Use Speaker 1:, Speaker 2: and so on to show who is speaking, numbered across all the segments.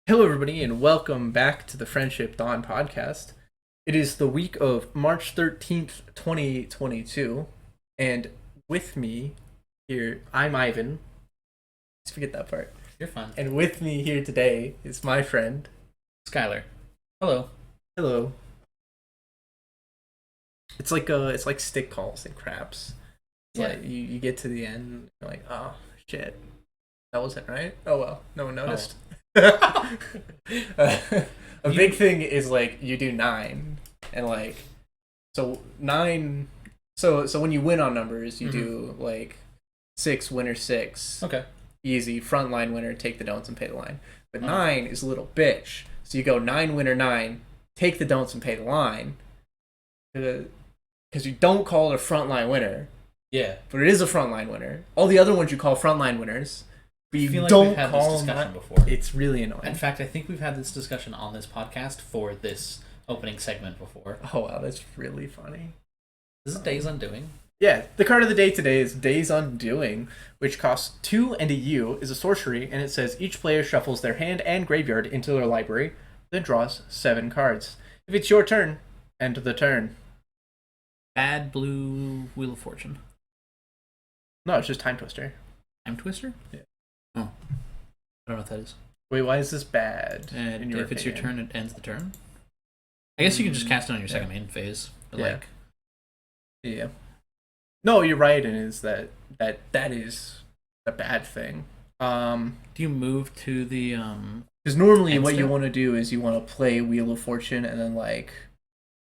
Speaker 1: Hello, everybody, and welcome back to the Friendship Dawn podcast. It is the week of March 13th, 2022, and with me here, I'm Ivan. Let's forget that part.
Speaker 2: You're fine.
Speaker 1: And with me here today is my friend,
Speaker 2: Skylar. Hello.
Speaker 1: Hello. It's like stick calls and craps. It's like you get to the end, and you're like, oh, shit. That wasn't right? Oh, well. No one noticed. A big thing is like you do 9 and like so 9 so when you win on numbers you do like 6 winner 6
Speaker 2: Okay.
Speaker 1: easy frontline winner, take the don'ts and pay the line, but 9 is a little bitch, so you go 9 winner 9, take the don'ts and pay the line, because you don't call it a frontline winner, but it is a frontline winner. All the other ones you call frontline winners, but you
Speaker 2: feel like
Speaker 1: don't
Speaker 2: we've had
Speaker 1: call
Speaker 2: this
Speaker 1: them
Speaker 2: discussion
Speaker 1: that.
Speaker 2: before.
Speaker 1: It's really annoying.
Speaker 2: In fact, I think we've had this discussion on this podcast for this opening segment before.
Speaker 1: Oh wow, that's really funny.
Speaker 2: This is Days Undoing.
Speaker 1: Yeah, the card of the day today is Days Undoing, which costs 2 and a U, is a sorcery, and it says each player shuffles their hand and graveyard into their library, then draws 7 cards. If it's your turn, end the turn.
Speaker 2: Bad blue Wheel of Fortune.
Speaker 1: No, it's just Time Twister.
Speaker 2: Time Twister?
Speaker 1: Yeah.
Speaker 2: Oh. I don't know what that is.
Speaker 1: Wait, why is this bad?
Speaker 2: And if it's your turn, it ends the turn? I guess you can just cast it on your second main phase. But
Speaker 1: Yeah. No, you're right, and is that is a bad thing.
Speaker 2: Do you move to the
Speaker 1: Because normally
Speaker 2: end
Speaker 1: what you
Speaker 2: step?
Speaker 1: want to do is you want to play Wheel of Fortune and then like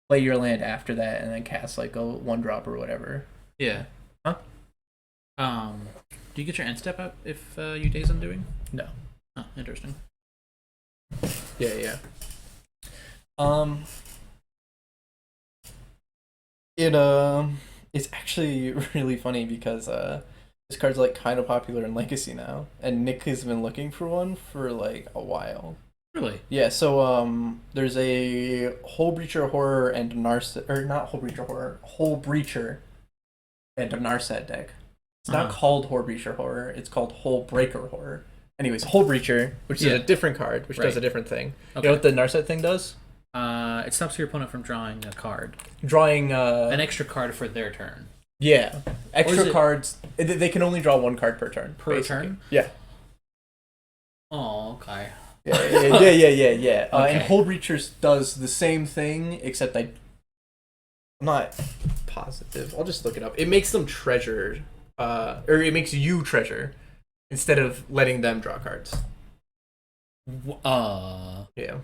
Speaker 1: play your land after that and then cast like a 1-drop or whatever.
Speaker 2: Yeah.
Speaker 1: Huh?
Speaker 2: Do you get your end step out if you Days Undoing?
Speaker 1: No.
Speaker 2: Oh, interesting.
Speaker 1: Yeah. It's actually really funny because this card's like kind of popular in Legacy now, and Nick has been looking for one for like a while.
Speaker 2: Really?
Speaker 1: Yeah, so there's a Hole Breacher Horror and Narset, or not Hole Breacher Horror, Hole Breacher and a Narset deck. It's not called Hole Breacher Horror, it's called Hole Breaker Horror. Anyways, Hole Breacher, which is a different card, which does a different thing. Okay. You know what the Narset thing does?
Speaker 2: It stops your opponent from drawing a card.
Speaker 1: Drawing
Speaker 2: an extra card for their turn.
Speaker 1: Yeah. Extra cards. They can only draw 1 card per turn.
Speaker 2: Per turn?
Speaker 1: Yeah.
Speaker 2: Oh, okay.
Speaker 1: Yeah.
Speaker 2: Okay.
Speaker 1: And Hole Breachers does the same thing, except I'm not positive. I'll just look it up. It makes them treasure, or it makes you treasure instead of letting them draw cards. Yeah.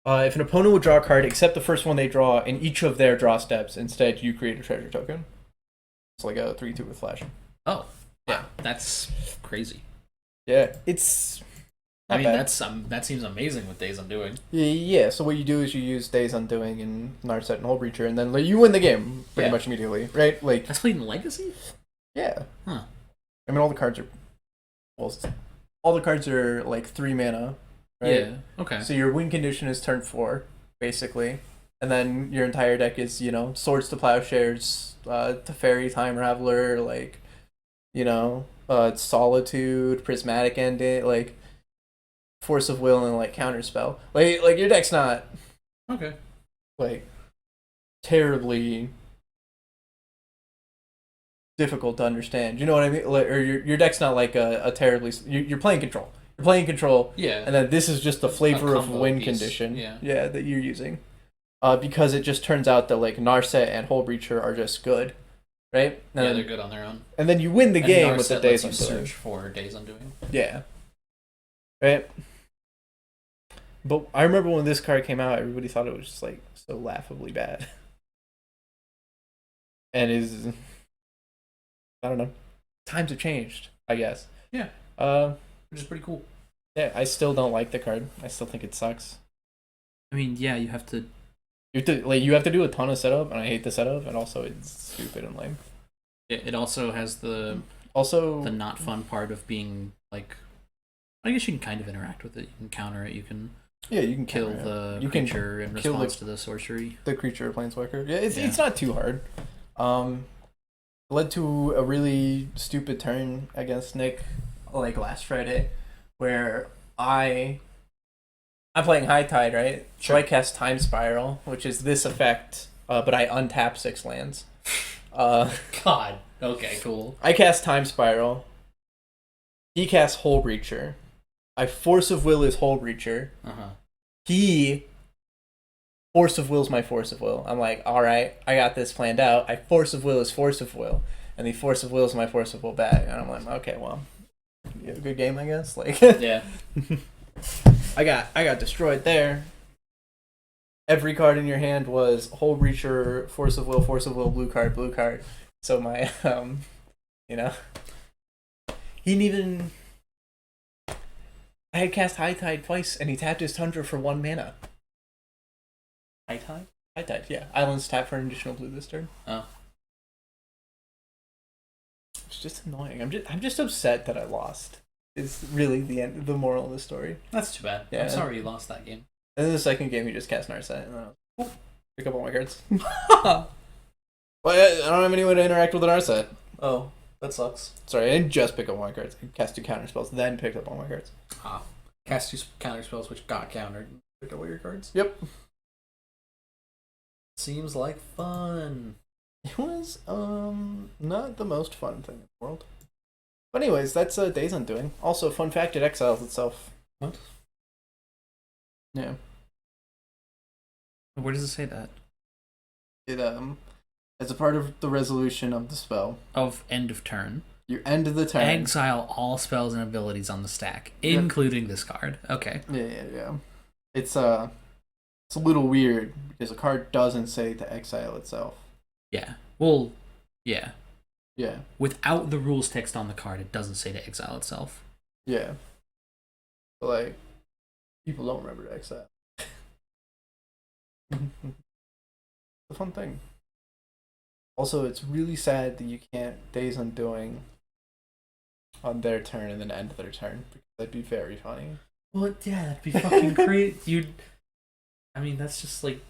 Speaker 1: If an opponent would draw a card, except the first one they draw in each of their draw steps, instead you create a treasure token. It's like a 3/2 with flash.
Speaker 2: Oh,
Speaker 1: yeah,
Speaker 2: that's crazy.
Speaker 1: Yeah, it's.
Speaker 2: I mean,
Speaker 1: bad.
Speaker 2: that seems amazing with Days Undoing.
Speaker 1: Yeah. So what you do is you use Days Undoing and Narset and Hole Breacher, and then you win the game pretty much immediately, right? Like
Speaker 2: that's played in Legacy.
Speaker 1: Yeah.
Speaker 2: Huh.
Speaker 1: I mean, all the cards are like 3 mana. Right?
Speaker 2: Yeah. Okay.
Speaker 1: So your win condition is turn 4, basically, and then your entire deck is Swords to Plowshares, Teferi, Time Raveler, like Solitude, Prismatic Ending, like Force of Will, and like Counterspell. Like your deck's not like terribly difficult to understand. You know what I mean? Like, or your deck's not like a terribly. You're playing control. You're playing control.
Speaker 2: Yeah.
Speaker 1: And then this is just the flavor of win condition. Yeah, that you're using. Because it just turns out that like Narset and Hole Breacher are just good, right? And
Speaker 2: they're good on their own.
Speaker 1: And then you win the game
Speaker 2: Narset
Speaker 1: with the Days
Speaker 2: Undoing.
Speaker 1: Undoing.
Speaker 2: Search for Days Undoing.
Speaker 1: Yeah. Right. But I remember when this card came out, everybody thought it was just like so laughably bad. And I don't know. Times have changed, I guess.
Speaker 2: Yeah. Which is pretty cool.
Speaker 1: Yeah, I still don't like the card. I still think it sucks.
Speaker 2: I mean, yeah, you have to
Speaker 1: you have to do a ton of setup, and I hate the setup, and also it's stupid and lame.
Speaker 2: It also has the not fun part of being like, I guess you can kind of interact with it. You can counter it. You can kill the creature in response to the sorcery.
Speaker 1: The creature planeswalker. Yeah, it's not too hard. Led to a really stupid turn against Nick like last Friday, where I'm playing High Tide, right? Sure. So I cast Time Spiral, which is this effect, but I untap 6 lands.
Speaker 2: God. Okay, cool.
Speaker 1: I cast Time Spiral. He casts Hole Breacher. I Force of Will his Hole Breacher. He Force of Will's my Force of Will. I'm like, alright, I got this planned out. I Force of Will his Force of Will. And the Force of Will is my Force of Will back. And I'm like, okay, well, you have a good game, I guess. Like,
Speaker 2: yeah.
Speaker 1: I got destroyed there. Every card in your hand was Hole Breacher, Force of Will, blue card, blue card. So my, you know, he didn't even. I had cast High Tide twice, and he tapped his Tundra for 1 mana.
Speaker 2: High Tide?
Speaker 1: High Tide, yeah. Islands tap for an additional blue this turn.
Speaker 2: Oh.
Speaker 1: It's just annoying. I'm just upset that I lost. Is really the moral of the story.
Speaker 2: That's too bad. Yeah. I'm sorry you lost that game.
Speaker 1: And then the second game, you just cast Narset, and then I was, pick up all my cards. Well, I don't have any way to interact with an Narset.
Speaker 2: Oh, that sucks.
Speaker 1: Sorry, I didn't just pick up all my cards. I cast 2 counter spells, then picked up all my cards.
Speaker 2: Cast 2 counter spells, which got countered. Picked up all your cards?
Speaker 1: Yep.
Speaker 2: Seems like fun.
Speaker 1: It was not the most fun thing in the world. But anyways, that's Days Undoing. Also, fun fact, it exiles itself.
Speaker 2: What?
Speaker 1: Yeah.
Speaker 2: Where does it say that?
Speaker 1: It as a part of the resolution of the spell.
Speaker 2: Of end of turn.
Speaker 1: You end the turn.
Speaker 2: Exile all spells and abilities on the stack, including this card. Okay.
Speaker 1: Yeah. It's a little weird because a card doesn't say to exile itself.
Speaker 2: Yeah. Well, yeah.
Speaker 1: Yeah.
Speaker 2: Without the rules text on the card, it doesn't say to exile itself.
Speaker 1: Yeah. But, like, people don't remember to exile. It's a fun thing. Also, it's really sad that you can't Days Undoing on their turn and then end their turn, because that'd be very funny.
Speaker 2: Well, yeah, that'd be fucking great. I mean, that's just like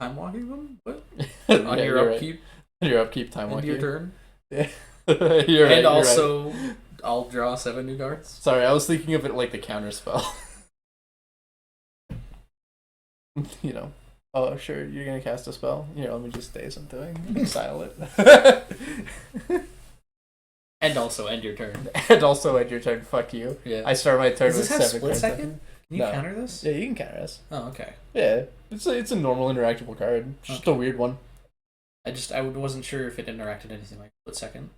Speaker 2: time walking them? What? On your upkeep?
Speaker 1: Right. Your upkeep time walking.
Speaker 2: Your turn?
Speaker 1: Yeah.
Speaker 2: And also, right. I'll draw 7 new cards.
Speaker 1: Sorry, I was thinking of it like the counter spell. You know. Oh, sure, you're gonna cast a spell? Here, let me just Days Undoing. Exile it.
Speaker 2: And also end your turn.
Speaker 1: And also end your turn. Fuck you.
Speaker 2: Yeah.
Speaker 1: I start my turn
Speaker 2: with 7
Speaker 1: cards.
Speaker 2: Split second? Can you counter this?
Speaker 1: Yeah, you can counter this.
Speaker 2: Oh, okay.
Speaker 1: Yeah, it's a normal interactable card. Just a weird one.
Speaker 2: I wasn't sure if it interacted anything like Split Second.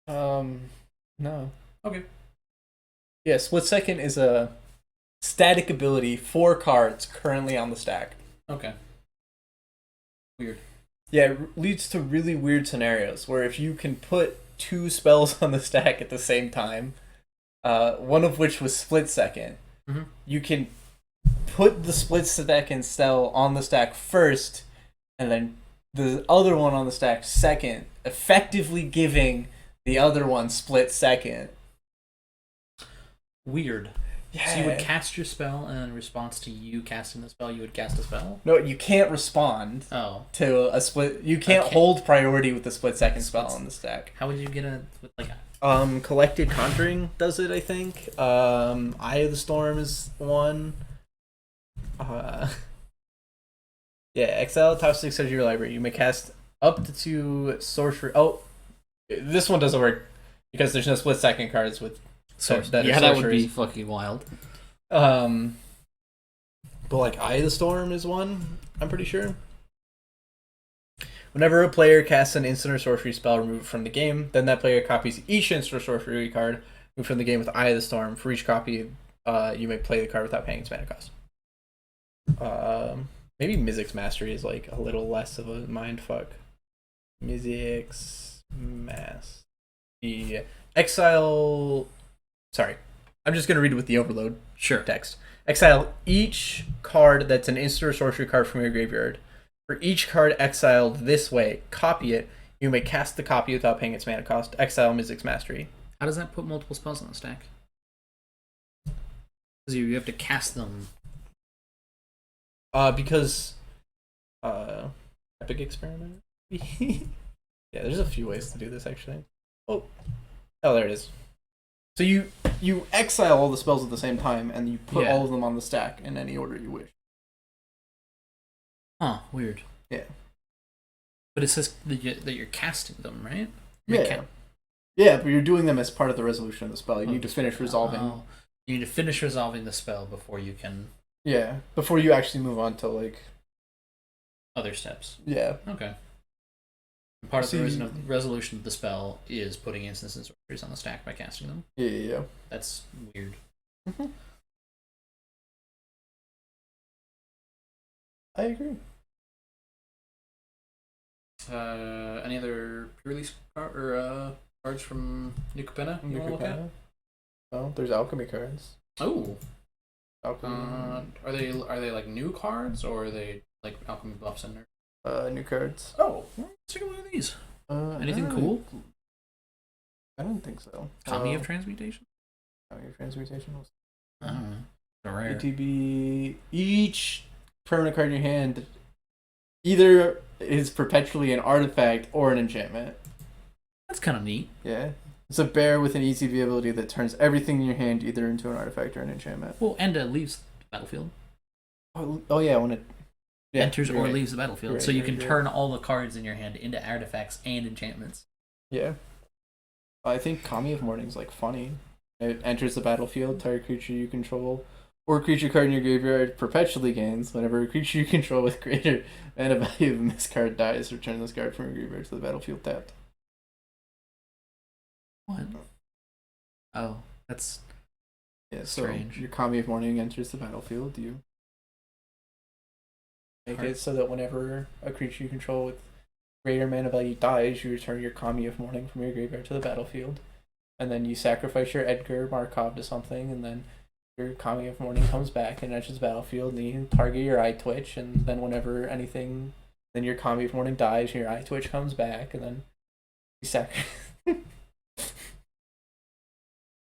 Speaker 1: No.
Speaker 2: Okay.
Speaker 1: Yeah, Split Second is a static ability for cards currently on the stack.
Speaker 2: Okay. Weird.
Speaker 1: Yeah, it leads to really weird scenarios where if you can put 2 spells on the stack at the same time, one of which was Split Second, you can put the Split Second spell on the stack first, and then the other one on the stack second, effectively giving the other one Split Second.
Speaker 2: Weird. Yeah. So you would cast your spell, and in response to you casting the spell, you would cast a spell?
Speaker 1: No, you can't respond to a split. You can't hold priority with the Split Second spell on the stack.
Speaker 2: How would you get a
Speaker 1: Collected Conjuring does it, I think. Eye of the Storm is one. Yeah, exile top 6 of your library. You may cast up to 2 sorcery. Oh, this one doesn't work because there's no Split Second cards with
Speaker 2: that would be fucking wild.
Speaker 1: But like Eye of the Storm is one, I'm pretty sure. Whenever a player casts an instant or sorcery spell, remove it from the game. Then that player copies each instant or sorcery card removed from the game with Eye of the Storm. For each copy, you may play the card without paying its mana cost. Maybe Mizzix Mastery is like a little less of a mindfuck. Mizzix Mastery. Exile. Sorry, I'm just gonna read it with the overload text. Exile each card that's an instant or sorcery card from your graveyard. For each card exiled this way, copy it. You may cast the copy without paying its mana cost. Exile Mizzix Mastery.
Speaker 2: How does that put multiple spells on the stack? Because you have to cast them.
Speaker 1: Because Epic Experiment. Yeah, there's a few ways to do this actually. Oh, there it is. So
Speaker 3: you exile all the spells at the same time, and you put all of them on the stack in any order you wish.
Speaker 2: Huh, weird.
Speaker 3: Yeah.
Speaker 2: But it says that you're casting them, right?
Speaker 3: Yeah, but you're doing them as part of the resolution of the spell. You need to finish resolving.
Speaker 2: You need to finish resolving the spell before you can...
Speaker 3: Yeah, before you actually move on to, like...
Speaker 2: other steps.
Speaker 3: Yeah.
Speaker 2: Okay. Part of the resolution of the spell is putting instants and sorceries on the stack by casting them.
Speaker 3: Yeah.
Speaker 2: That's weird.
Speaker 3: Mm-hmm. I agree.
Speaker 2: Any other pre-release cards from New Capenna you want to look at?
Speaker 3: Oh, there's Alchemy Cards.
Speaker 2: Oh.
Speaker 3: Alchemy.
Speaker 2: Are they like new cards, or are they like Alchemy buffs in there?
Speaker 3: New cards.
Speaker 2: Oh, let's take a look at these. Anything cool?
Speaker 3: I don't think so.
Speaker 2: Kami of Transmutation?
Speaker 3: Kami of Transmutation?
Speaker 2: I don't know. Rare.
Speaker 3: ATB. Each permanent card in your hand either is perpetually an artifact or an enchantment.
Speaker 2: That's kind of neat.
Speaker 3: Yeah. It's a bear with an ETB ability that turns everything in your hand either into an artifact or an enchantment.
Speaker 2: Well, and leaves the battlefield.
Speaker 3: Oh yeah, when it
Speaker 2: enters or leaves the battlefield. So you can turn all the cards in your hand into artifacts and enchantments.
Speaker 3: Yeah. I think Kami of Morning's like funny. It enters the battlefield, target creature you control, or creature card in your graveyard perpetually gains. Whenever a creature you control with greater mana value than this card dies, return this card from your graveyard to the battlefield tapped.
Speaker 2: What? Oh, that's
Speaker 3: strange. So your Kami of Morning enters the battlefield. You make it so that whenever a creature you control with greater mana value dies, you return your Kami of Morning from your graveyard to the battlefield. And then you sacrifice your Edgar Markov to something, and then your Kami of Morning comes back and enters the battlefield, and you target your Eye Twitch, and then whenever anything, then your Kami of Morning dies, and your Eye Twitch comes back, and then you sacrifice...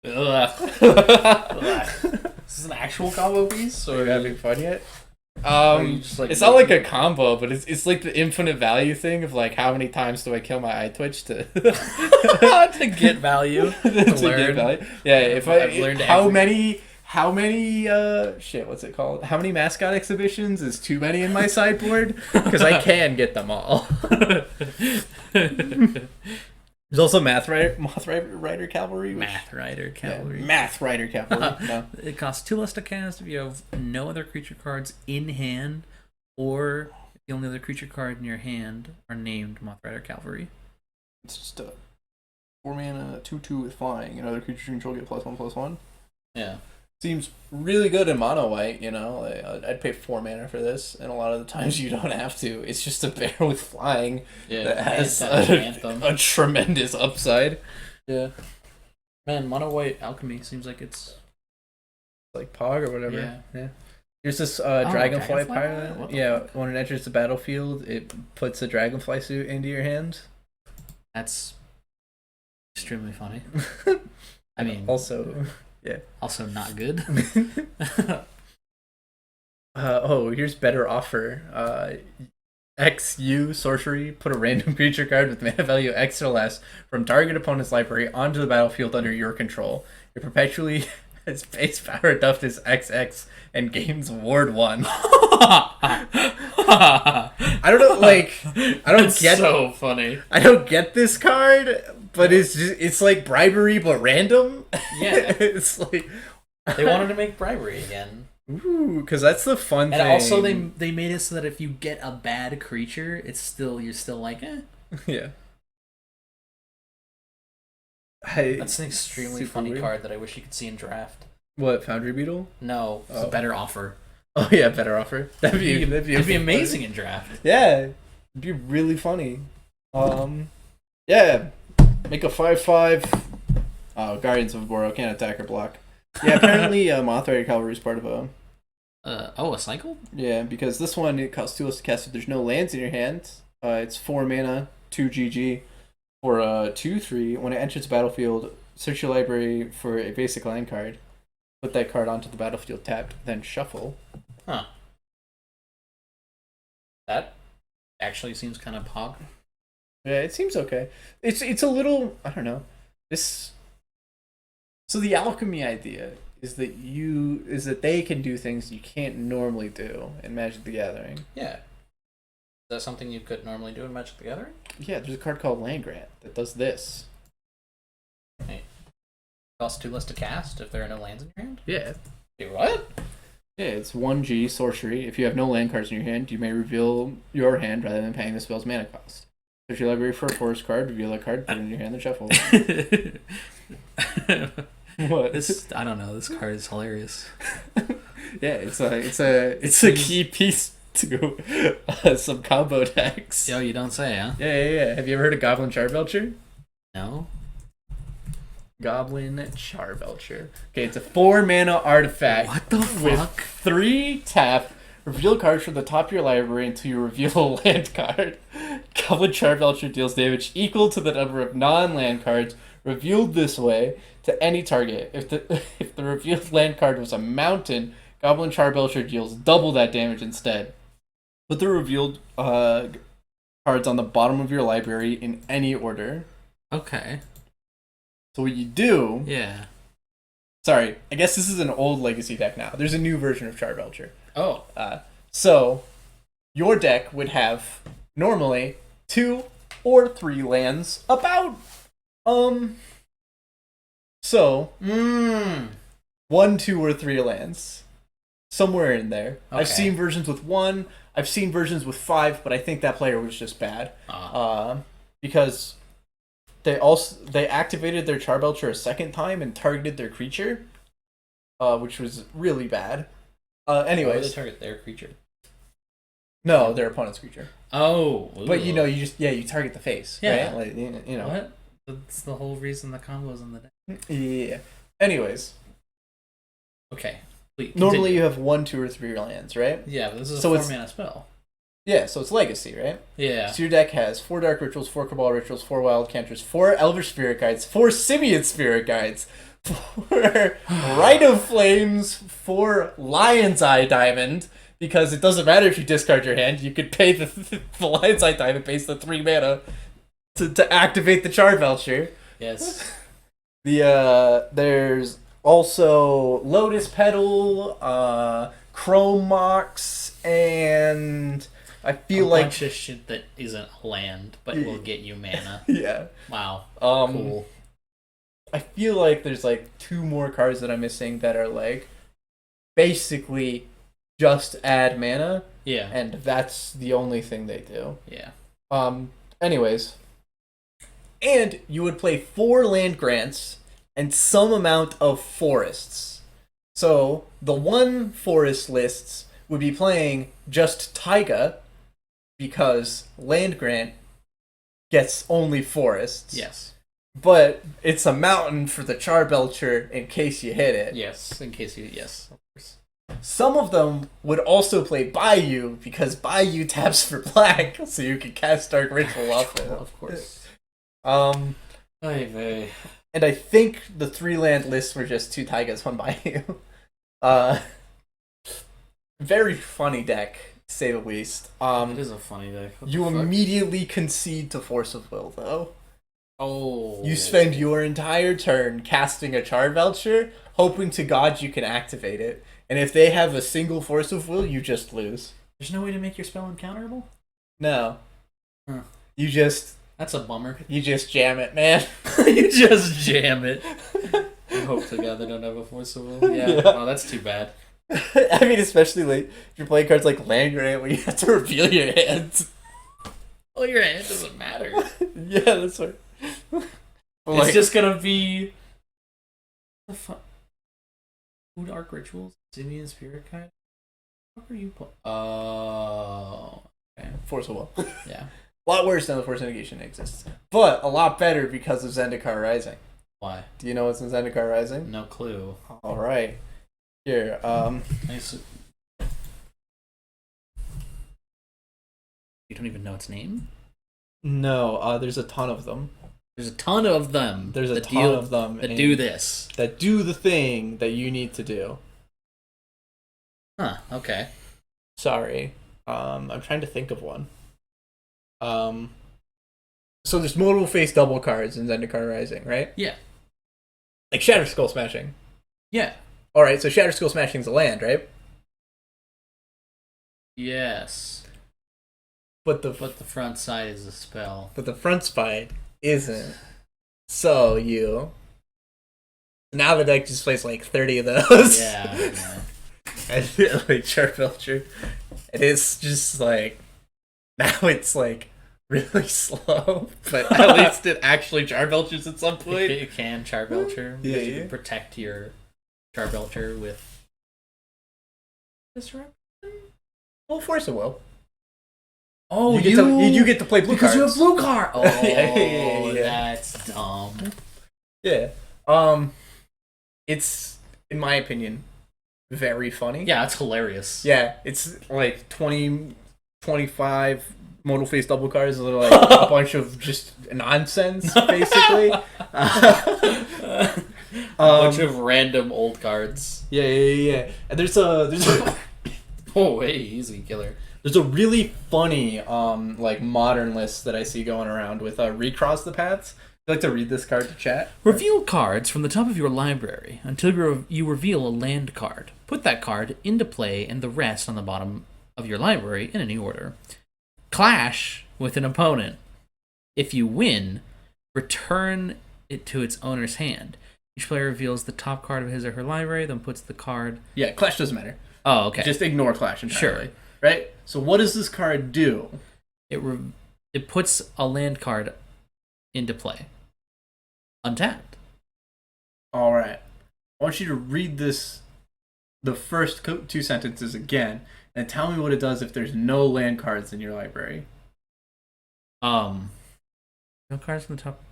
Speaker 2: Is this an actual combo piece?
Speaker 3: Or are you having fun yet? It's not like a combo, but it's like the infinite value thing of like how many times do I kill my Eye Twitch to
Speaker 2: to get value to learn.
Speaker 3: Get value. Yeah, if I've learned how many what's it called? How many mascot exhibitions is too many in my sideboard? Because I can get them all. There's also Mothra Cavalry.
Speaker 2: Math Rider Cavalry.
Speaker 3: Yeah, Math Rider Cavalry. No.
Speaker 2: It costs 2 less to cast if you have no other creature cards in hand, or if the only other creature card in your hand are named Mothra Rider Cavalry.
Speaker 3: It's just a 4-mana 2/2 with flying, and other creatures you control get +1/+1.
Speaker 2: Yeah.
Speaker 3: Seems really good in mono white, you know. I'd pay 4 mana for this, and a lot of the times you don't have to. It's just a bear with flying that has a tremendous upside.
Speaker 2: Yeah. Man, mono white alchemy seems like it's
Speaker 3: like Pog or whatever. Yeah. Here's this dragonfly pilot. Yeah, when it enters the battlefield, it puts a dragonfly suit into your hand.
Speaker 2: That's extremely funny. I mean,
Speaker 3: also... Yeah.
Speaker 2: Also not good.
Speaker 3: Here's better offer. XU sorcery. Put a random creature card with mana value X or less from target opponent's library onto the battlefield under your control. It perpetually has base power duffed as XX and gains Ward 1. I don't know, like, I don't get
Speaker 2: so funny.
Speaker 3: I don't get this card, but it's like bribery but random.
Speaker 2: Yeah.
Speaker 3: It's like
Speaker 2: they wanted to make bribery again.
Speaker 3: Ooh, because that's the fun thing.
Speaker 2: And also they made it so that if you get a bad creature, you're still like, eh.
Speaker 3: Yeah.
Speaker 2: That's an extremely funny card that I wish you could see in draft.
Speaker 3: What, Foundry Beetle?
Speaker 2: No, it's a better offer.
Speaker 3: Oh yeah, better offer. That'd be
Speaker 2: amazing in draft.
Speaker 3: Yeah, it'd be really funny. Yeah, make a 5/5. Guardians of Agora can't attack or block. Yeah, apparently Mothra Cavalry is part of a.
Speaker 2: A cycle?
Speaker 3: Yeah, because this one it costs 2 less to cast if there's no lands in your hand. It's 4 mana, 2 GG, for 2/3. When it enters the battlefield, search your library for a basic land card. Put that card onto the battlefield tapped, then shuffle.
Speaker 2: Huh. That actually seems kind of pog.
Speaker 3: Yeah, it seems okay. It's a little, I don't know. This So the alchemy idea is that they can do things you can't normally do in Magic the Gathering.
Speaker 2: Yeah. Is that something you could normally do in Magic the Gathering?
Speaker 3: Yeah, there's a card called Land Grant that does this.
Speaker 2: Hey. Costs 2 less to cast if there are no lands in your hand?
Speaker 3: Yeah.
Speaker 2: Wait, what?
Speaker 3: Yeah, it's 1G sorcery. If you have no land cards in your hand, you may reveal your hand rather than paying the spell's mana cost. Search your library for a forest card, reveal that card, put it in your hand, and shuffle. What?
Speaker 2: I don't know. This card is hilarious.
Speaker 3: Yeah, it's a key piece to some combo decks.
Speaker 2: Yo, you don't say, huh?
Speaker 3: Yeah. Have you ever heard of Goblin Charbelcher?
Speaker 2: No.
Speaker 3: Goblin Charbelcher. Okay, it's a 4-mana artifact.
Speaker 2: What the fuck?
Speaker 3: With 3 tap. Reveal cards from the top of your library until you reveal a land card. Goblin Charbelcher deals damage equal to the number of non-land cards revealed this way to any target. If the revealed land card was a mountain, Goblin Charbelcher deals double that damage instead. Put the revealed cards on the bottom of your library in any order.
Speaker 2: Okay.
Speaker 3: So what you do...
Speaker 2: Yeah.
Speaker 3: Sorry, I guess this is an old Legacy deck now. There's a new version of Charbelcher.
Speaker 2: Oh.
Speaker 3: So, your deck would have, normally, 2 or 3 lands about... 1, 2, or 3 lands. Somewhere in there. Okay. I've seen versions with 1. I've seen versions with 5, but I think that player was just bad. Because they activated their Charbelcher a second time and targeted their creature, which was really bad. Anyways,
Speaker 2: why would they target their creature?
Speaker 3: No, their opponent's creature.
Speaker 2: Oh,
Speaker 3: but you target the face.
Speaker 2: Yeah,
Speaker 3: right? Like, you know.
Speaker 2: What? That's the whole reason the combo's in the deck.
Speaker 3: Yeah. Anyways.
Speaker 2: Okay.
Speaker 3: Normally you have 1, 2, or 3 lands, right?
Speaker 2: Yeah, but this is a 4-mana spell.
Speaker 3: Yeah, so it's Legacy, right?
Speaker 2: Yeah.
Speaker 3: So your deck has 4 Dark Rituals, 4 Cabal Rituals, 4 Wild Cantrips, 4 Elvish Spirit Guides, 4 Simian Spirit Guides, 4 Rite of Flames, 4 Lion's Eye Diamond, because it doesn't matter if you discard your hand, you could pay the Lion's Eye Diamond based on 3 mana to activate the Charbelcher.
Speaker 2: Yes.
Speaker 3: There's also Lotus Petal, Chrome Mox, and I feel like...
Speaker 2: a bunch of shit that isn't land, but will get you mana.
Speaker 3: Yeah.
Speaker 2: Wow.
Speaker 3: Cool. I feel like there's like 2 more cards that I'm missing that are like basically just add mana.
Speaker 2: Yeah.
Speaker 3: And that's the only thing they do.
Speaker 2: Yeah.
Speaker 3: Anyways. And you would play 4 land grants and some amount of forests. So the 1 forest lists would be playing just Taiga because land grant gets only forests.
Speaker 2: Yes.
Speaker 3: But it's a mountain for the Charbelcher in case you hit it.
Speaker 2: Yes, yes, of course.
Speaker 3: Some of them would also play Bayou because Bayou taps for black, so you can cast Dark Ritual off it.
Speaker 2: Of course.
Speaker 3: And I think the 3 land lists were just 2 Taigas, 1 Bayou. Very funny deck, to say the least.
Speaker 2: It is a funny deck.
Speaker 3: You immediately concede to Force of Will, though.
Speaker 2: Oh.
Speaker 3: You spend your entire turn casting a Charbelcher, hoping to God you can activate it. And if they have a single Force of Will, you just lose.
Speaker 2: There's no way to make your spell uncounterable?
Speaker 3: No.
Speaker 2: Huh.
Speaker 3: You just...
Speaker 2: That's a bummer.
Speaker 3: You just jam it, man.
Speaker 2: You just jam it. I hope to God they don't have a Force of Will. Yeah. Oh, that's too bad.
Speaker 3: I mean, especially like if you're playing cards like Land Grant where you have to reveal your hands.
Speaker 2: Well, your hand doesn't matter.
Speaker 3: Yeah, that's right.
Speaker 2: It's just gonna be the fuck. Who Dark Rituals? Simian Spirit Guide? What are you playing? Oh, okay.
Speaker 3: Force of Will.
Speaker 2: Yeah.
Speaker 3: A lot worse than the Force of Negation exists, but a lot better because of Zendikar Rising.
Speaker 2: Why?
Speaker 3: Do you know what's in Zendikar Rising?
Speaker 2: No clue.
Speaker 3: All right. Here,
Speaker 2: Nice. You don't even know its name?
Speaker 3: No, there's a ton of them.
Speaker 2: There's a ton of them.
Speaker 3: There's a ton of them
Speaker 2: that do this.
Speaker 3: That do the thing that you need to do.
Speaker 2: Huh, okay.
Speaker 3: Sorry. I'm trying to think of one. So there's multiple face double cards in Zendikar Rising, right?
Speaker 2: Yeah.
Speaker 3: Like
Speaker 1: like Shatter Skull Smashing.
Speaker 2: Yeah.
Speaker 1: All right, so Shatter Skull Smashing is a land, right?
Speaker 2: Yes.
Speaker 1: But the
Speaker 2: front side is a spell.
Speaker 1: But the front side isn't. So now the deck just plays like 30 of those.
Speaker 2: Yeah.
Speaker 1: And like Charbelcher. It is just like now it's like really slow, but at least it actually Charbelchers at some point.
Speaker 2: It can Charbelcher.
Speaker 1: Yeah,
Speaker 2: you can protect your Charbelcher with
Speaker 1: Disruption. Well, Force of Will.
Speaker 2: Oh,
Speaker 1: you get to play blue
Speaker 2: because
Speaker 1: cards.
Speaker 2: You have blue card. Oh,
Speaker 1: yeah.
Speaker 2: That's dumb.
Speaker 1: Yeah. It's in my opinion very funny.
Speaker 2: Yeah, it's hilarious.
Speaker 1: Yeah, it's like 20, 25 modal face double cards that are like a bunch of just nonsense, basically.
Speaker 2: A bunch of random old cards.
Speaker 1: Yeah. And there's a
Speaker 2: oh, hey, easy killer.
Speaker 1: There's a really funny like modern list that I see going around with Recross the Paths. Would you like to read this card to chat?
Speaker 2: Reveal cards from the top of your library until you reveal a land card. Put that card into play and the rest on the bottom of your library in any order. Clash with an opponent. If you win, return it to its owner's hand. Each player reveals the top card of his or her library, then puts the card...
Speaker 1: Yeah, Clash doesn't matter.
Speaker 2: Oh, okay.
Speaker 1: Just ignore Clash entirely.
Speaker 2: Sure.
Speaker 1: Right? So what does this card do?
Speaker 2: It puts a land card into play. Untapped.
Speaker 1: All right. I want you to read the first two sentences again, and tell me what it does if there's no land cards in your library.
Speaker 2: No cards from the top of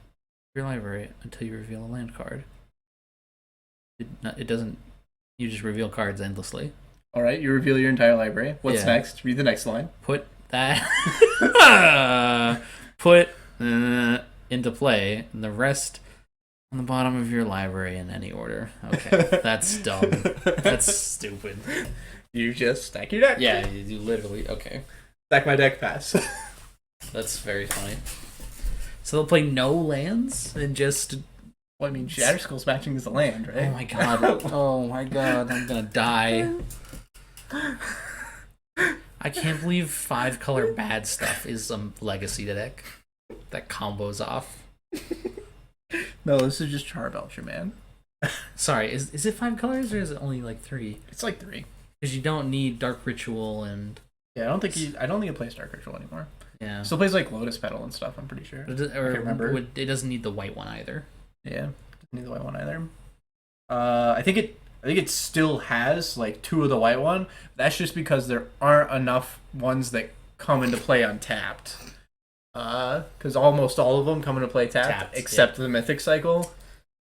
Speaker 2: your library until you reveal a land card. It doesn't... You just reveal cards endlessly.
Speaker 1: All right, you reveal your entire library. What's next? Read the next line.
Speaker 2: Put that... Put into play, and the rest on the bottom of your library in any order. Okay, that's dumb. That's stupid.
Speaker 1: You just stack your deck.
Speaker 2: Yeah, you literally... Okay.
Speaker 1: Stack my deck pass.
Speaker 2: That's very funny. So they'll play no lands and just...
Speaker 1: Well, I mean, Shatter Skull Smashing is a land, right?
Speaker 2: Oh my god. Oh my god, I'm gonna die. I can't believe 5-color bad stuff is a legacy deck that combos off.
Speaker 1: No, this is just Charbelcher, man.
Speaker 2: Sorry, is it 5 colors or is it only like 3?
Speaker 1: It's like 3.
Speaker 2: Because you don't need Dark Ritual and...
Speaker 1: Yeah, I don't think it plays Dark Ritual anymore.
Speaker 2: Yeah.
Speaker 1: Still plays like Lotus Petal and stuff, I'm pretty sure.
Speaker 2: I can't remember. It doesn't need the white one either.
Speaker 1: Yeah, doesn't need the white one either. I think it still has like 2 of the white one. That's just because there aren't enough ones that come into play untapped. Because almost all of them come into play tapped except the Mythic Cycle.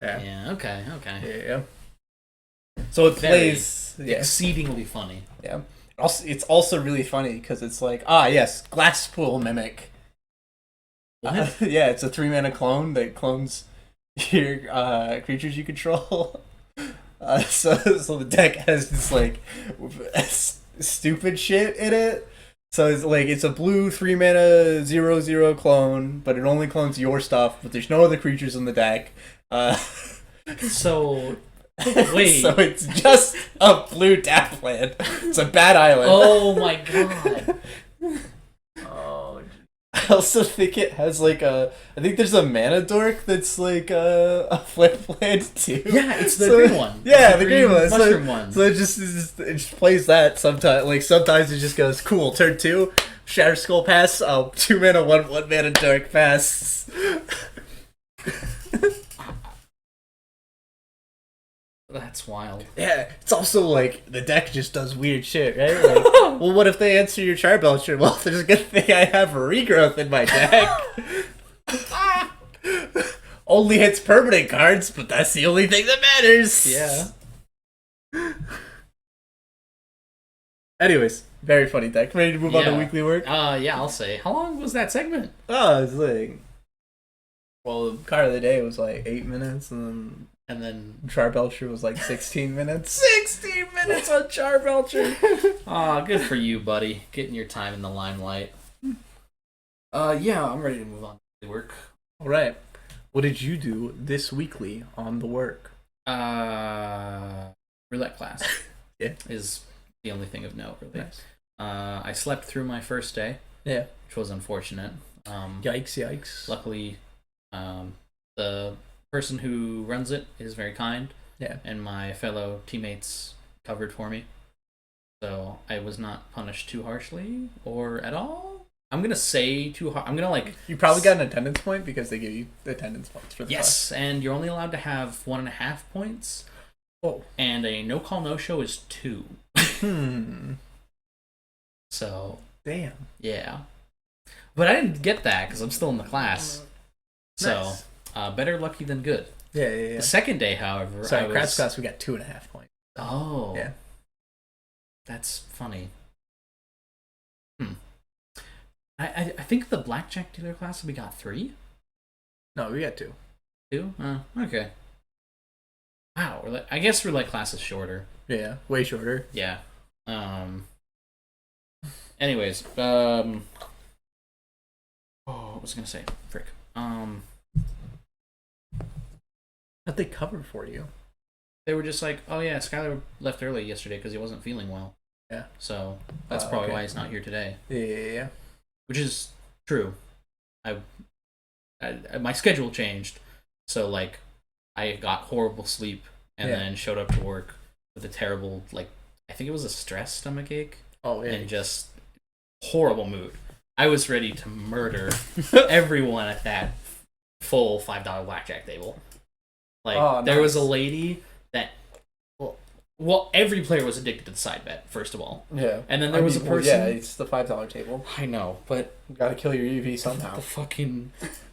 Speaker 2: Yeah. Okay.
Speaker 1: Yeah. So it plays
Speaker 2: exceedingly funny.
Speaker 1: Yeah. Also, it's also really funny because it's like, yes, Glasspool Mimic.
Speaker 2: What?
Speaker 1: Yeah, it's a 3-mana clone that clones your creatures you control. So the deck has this like stupid shit in it. So it's a blue 3-mana 0/0 clone, but it only clones your stuff. But there's no other creatures in the deck.
Speaker 2: So wait.
Speaker 1: So it's just a blue tap land. It's a bad island.
Speaker 2: Oh my god.
Speaker 1: Oh. I also think it has like I think there's a mana dork that's like a flip land too.
Speaker 2: Yeah, it's the green one.
Speaker 1: Yeah, the green one.
Speaker 2: Mushroom one.
Speaker 1: So it just plays that sometimes. Like sometimes it just goes cool. Turn 2, Shatter Skull pass. 2 mana 1 mana dork pass.
Speaker 2: That's wild.
Speaker 1: Yeah, it's also like the deck just does weird shit, right? Like, well, what if they answer your Charbelcher? Well, there's a good thing I have a regrowth in my deck. Only hits permanent cards, but that's the only thing that matters.
Speaker 2: Yeah.
Speaker 1: Anyways, very funny deck. Ready to move on to weekly work?
Speaker 2: Yeah, I'll say. How long was that segment?
Speaker 1: It's like... Well, the card of the day was like 8 minutes, and then Charbelcher was like 16 minutes.
Speaker 2: 16 minutes on Charbelcher! Good for you, buddy. Getting your time in the limelight. Yeah, I'm ready to move on to work.
Speaker 1: All right. What did you do this weekly on the work?
Speaker 2: Roulette class.
Speaker 1: Yeah.
Speaker 2: Is the only thing of note, really.
Speaker 1: Nice.
Speaker 2: I slept through my first day.
Speaker 1: Yeah.
Speaker 2: Which was unfortunate.
Speaker 1: Yikes.
Speaker 2: Luckily, the person who runs it is very kind.
Speaker 1: Yeah.
Speaker 2: And my fellow teammates covered for me. So I was not punished too harshly or at all. I'm going to say too hard. I'm going to like...
Speaker 1: You probably got an attendance point because they give you attendance points for the class.
Speaker 2: And you're only allowed to have 1.5 points.
Speaker 1: Oh.
Speaker 2: And a no-call, no-show is 2. So...
Speaker 1: Damn.
Speaker 2: Yeah. But I didn't get that because I'm still in the class.
Speaker 1: Nice.
Speaker 2: So, better lucky than good.
Speaker 1: Yeah.
Speaker 2: The second day, however...
Speaker 1: Sorry, craps class, we got 2.5 points.
Speaker 2: Oh.
Speaker 1: Yeah.
Speaker 2: That's funny. I think the blackjack dealer class we got 3.
Speaker 1: No, we got 2.
Speaker 2: 2? Okay. Wow, I guess roulette class is shorter.
Speaker 1: Yeah, way shorter.
Speaker 2: Yeah. Anyways, what was I gonna say? Frick.
Speaker 1: What they covered for you?
Speaker 2: They were just like, oh yeah, Skylar left early yesterday because he wasn't feeling well.
Speaker 1: Yeah.
Speaker 2: So that's probably why he's not here today.
Speaker 1: Yeah.
Speaker 2: Which is true. I my schedule changed, so like I got horrible sleep and then showed up to work with a terrible, like, I think it was a stress stomachache.
Speaker 1: Oh yeah.
Speaker 2: And just horrible mood. I was ready to murder everyone at that full $5 blackjack table. Like there was a lady that well, every player was addicted to the side bet, first of all.
Speaker 1: Yeah.
Speaker 2: And then there was a person...
Speaker 1: yeah, it's the $5 table.
Speaker 2: I know, but...
Speaker 1: You gotta kill your EV somehow.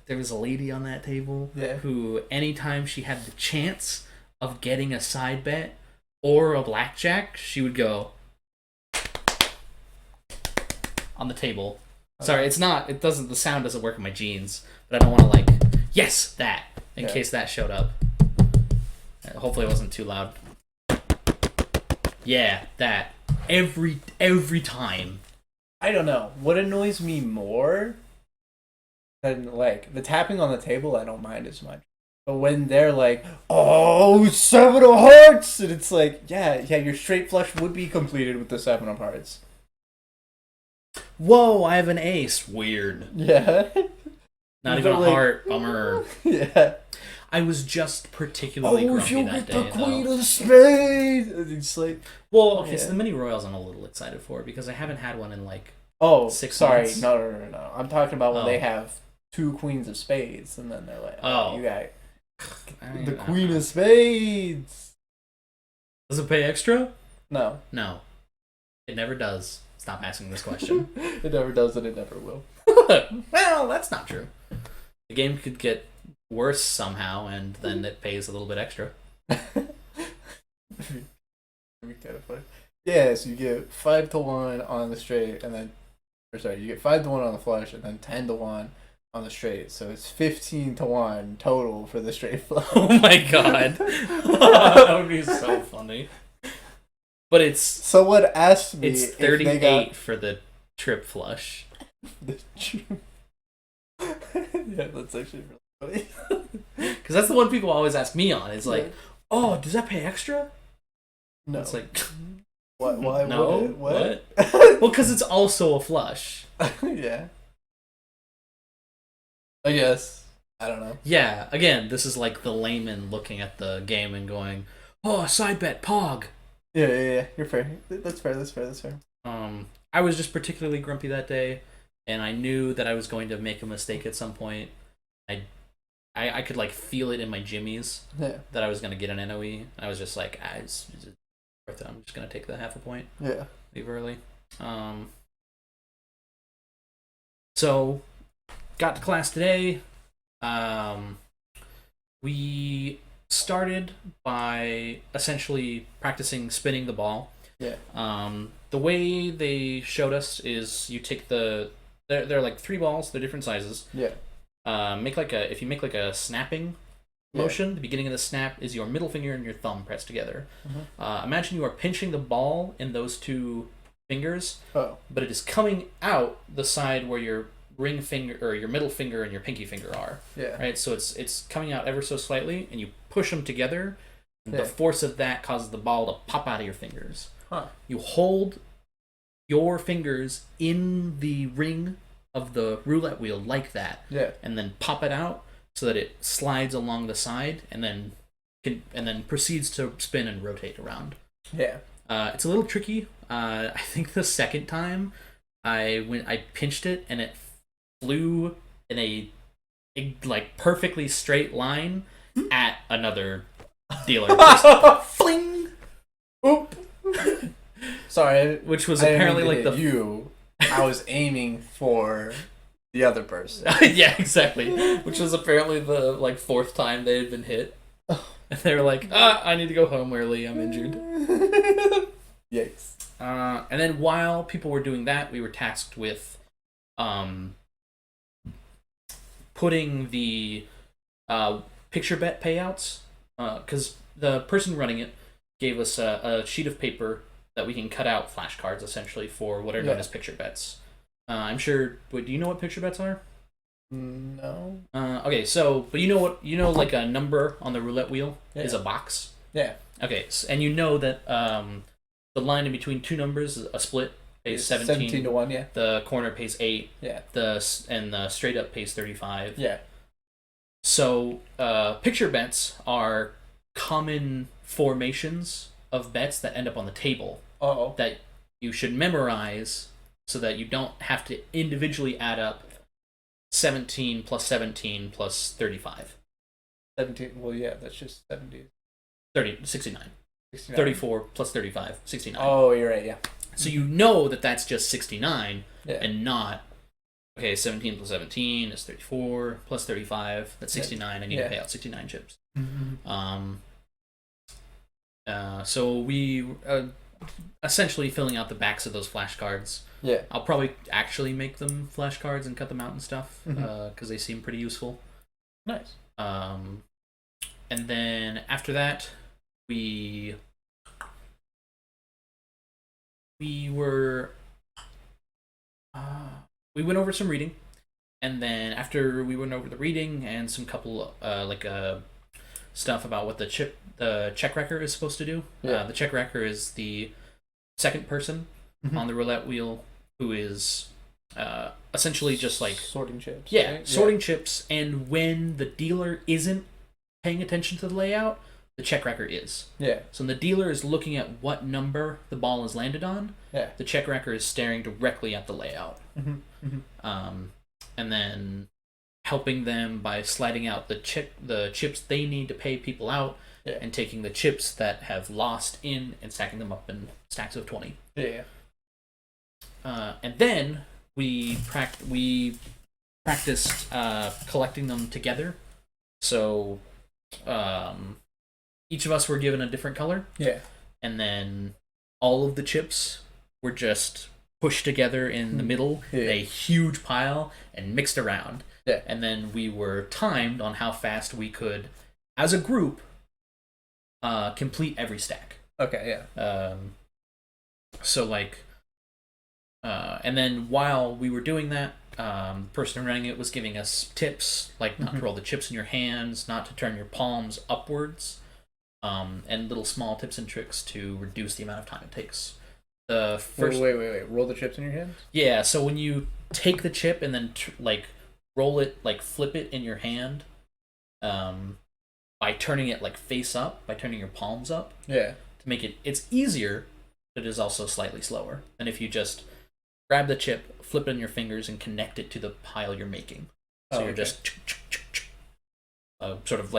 Speaker 2: There was a lady on that table who, anytime she had the chance of getting a side bet or a blackjack, she would go... on the table. Sorry, the sound doesn't work in my jeans, but I don't want to, like... Yes, that! In case that showed up. Hopefully it wasn't too loud. Yeah, that. Every time.
Speaker 1: I don't know. What annoys me more than, like, the tapping on the table, I don't mind as much. But when they're like, oh, 7 of hearts! And it's like, yeah, your straight flush would be completed with the 7 of hearts.
Speaker 2: Whoa, I have an ace. Weird.
Speaker 1: Yeah.
Speaker 2: Not even a heart. Bummer.
Speaker 1: Yeah.
Speaker 2: I was just particularly grumpy that day. Oh, you get the
Speaker 1: queen of spades! It's like...
Speaker 2: Well, okay, so the mini royals I'm a little excited for because I haven't had one in like 6 months.
Speaker 1: No. I'm talking about when they have 2 queens of spades and then they're like, you got the queen of spades.
Speaker 2: Does it pay extra?
Speaker 1: No.
Speaker 2: It never does. Stop asking this question.
Speaker 1: It never does and it never will.
Speaker 2: Well, that's not true. The game could get worse somehow, and then it pays a little bit extra.
Speaker 1: Yeah, so you get 5-1 on the straight, and then, you get 5-1 on the flush, and then 10-1 on the straight. So it's 15-1 total for the straight flush.
Speaker 2: Oh my god, that would be so funny. But it's
Speaker 1: someone asked me.
Speaker 2: It's 38 for the trip flush.
Speaker 1: Yeah, that's actually really funny.
Speaker 2: Because that's the one people always ask me on. It's like, oh, does that pay extra?
Speaker 1: No.
Speaker 2: It's like,
Speaker 1: what? Why?
Speaker 2: No. What? Well, because it's also a flush.
Speaker 1: Yeah. I guess. I don't know.
Speaker 2: Yeah. Again, this is like the layman looking at the game and going, "Oh, side bet, pog."
Speaker 1: Yeah. You're fair. That's fair.
Speaker 2: I was just particularly grumpy that day, and I knew that I was going to make a mistake at some point. I could like feel it in my jimmies that I was going to get an NOE. I was just like, it's worth it. I'm just going to take the half a point.
Speaker 1: Yeah.
Speaker 2: Leave early. So, got to class today. We started by essentially practicing spinning the ball.
Speaker 1: Yeah.
Speaker 2: The way they showed us is you take they're like 3 balls, they're different sizes.
Speaker 1: Yeah.
Speaker 2: If you make like a snapping motion, the beginning of the snap is your middle finger and your thumb pressed together. Mm-hmm. Imagine you are pinching the ball in those 2 fingers, but it is coming out the side where your ring finger or your middle finger and your pinky finger are.
Speaker 1: Yeah.
Speaker 2: Right. So it's coming out ever so slightly, and you push them together, The force of that causes the ball to pop out of your fingers.
Speaker 1: Huh.
Speaker 2: You hold your fingers in the ring of the roulette wheel like that, and then pop it out so that it slides along the side, and then proceeds to spin and rotate around.
Speaker 1: Yeah.
Speaker 2: It's a little tricky. I think the second time I pinched it and it flew in a like perfectly straight line at another dealer. Just fling.
Speaker 1: Oop. Sorry,
Speaker 2: which was apparently like the
Speaker 1: you. I was aiming for the other person.
Speaker 2: Yeah, exactly. Which was apparently the like fourth time they had been hit. And they were like, I need to go home early. I'm injured.
Speaker 1: Yikes.
Speaker 2: And then while people were doing that, we were tasked with putting the picture bet payouts. Because the person running it gave us a sheet of paper that we can cut out flashcards, essentially, for what are known as picture bets. I'm sure... Wait, do you know what picture bets are?
Speaker 1: No.
Speaker 2: Okay, so... But you know like a number on the roulette wheel is a box?
Speaker 1: Yeah.
Speaker 2: Okay, and you know that the line in between two numbers, a split, pays 17
Speaker 1: to 1, yeah.
Speaker 2: The corner pays 8.
Speaker 1: Yeah.
Speaker 2: And the straight up pays 35.
Speaker 1: Yeah.
Speaker 2: So, picture bets are common formations of bets that end up on the table that you should memorize so that you don't have to individually add up 17 plus 17 plus 35.
Speaker 1: 17, well, yeah, that's just 70.
Speaker 2: 69. 34 plus 35, 69.
Speaker 1: Oh, you're right, yeah.
Speaker 2: So you know that that's just 69 and not, okay, 17 plus 17 is 34 plus 35, that's 69. I need to pay out 69 chips.
Speaker 1: Mm-hmm.
Speaker 2: So we essentially filling out the backs of those flashcards.
Speaker 1: Yeah.
Speaker 2: I'll probably actually make them flashcards and cut them out and stuff because they seem pretty useful.
Speaker 1: Nice.
Speaker 2: And then after that, we were we went over some reading, and then after we went over the reading and some couple stuff about what the check wrecker is supposed to do. The check wrecker is the second person on the roulette wheel who is essentially just like
Speaker 1: sorting chips.
Speaker 2: Yeah,
Speaker 1: right?
Speaker 2: sorting chips, and when the dealer isn't paying attention to the layout, the check wrecker is.
Speaker 1: Yeah.
Speaker 2: So when the dealer is looking at what number the ball is landed on, the check wrecker is staring directly at the layout. And then helping them by sliding out the chips they need to pay people out, and taking the chips that have lost in and stacking them up in stacks of 20.
Speaker 1: Yeah.
Speaker 2: And then we practiced collecting them together. So each of us were given a different color.
Speaker 1: Yeah.
Speaker 2: And then all of the chips were just pushed together in the middle, a huge pile, and mixed around.
Speaker 1: Yeah.
Speaker 2: And then we were timed on how fast we could, as a group, complete every stack.
Speaker 1: Okay, yeah.
Speaker 2: And then while we were doing that, the person running it was giving us tips, like not to roll the chips in your hands, not to turn your palms upwards, and little small tips and tricks to reduce the amount of time it takes. The first...
Speaker 1: Wait. Roll the chips in your hands?
Speaker 2: Yeah, so when you take the chip and then roll it, flip it in your hand, by turning it face up, by turning your palms up.
Speaker 1: Yeah. To
Speaker 2: make it's easier, but it is also slightly slower than if you just grab the chip, flip it in your fingers, and connect it to the pile you're making. So you're just sort of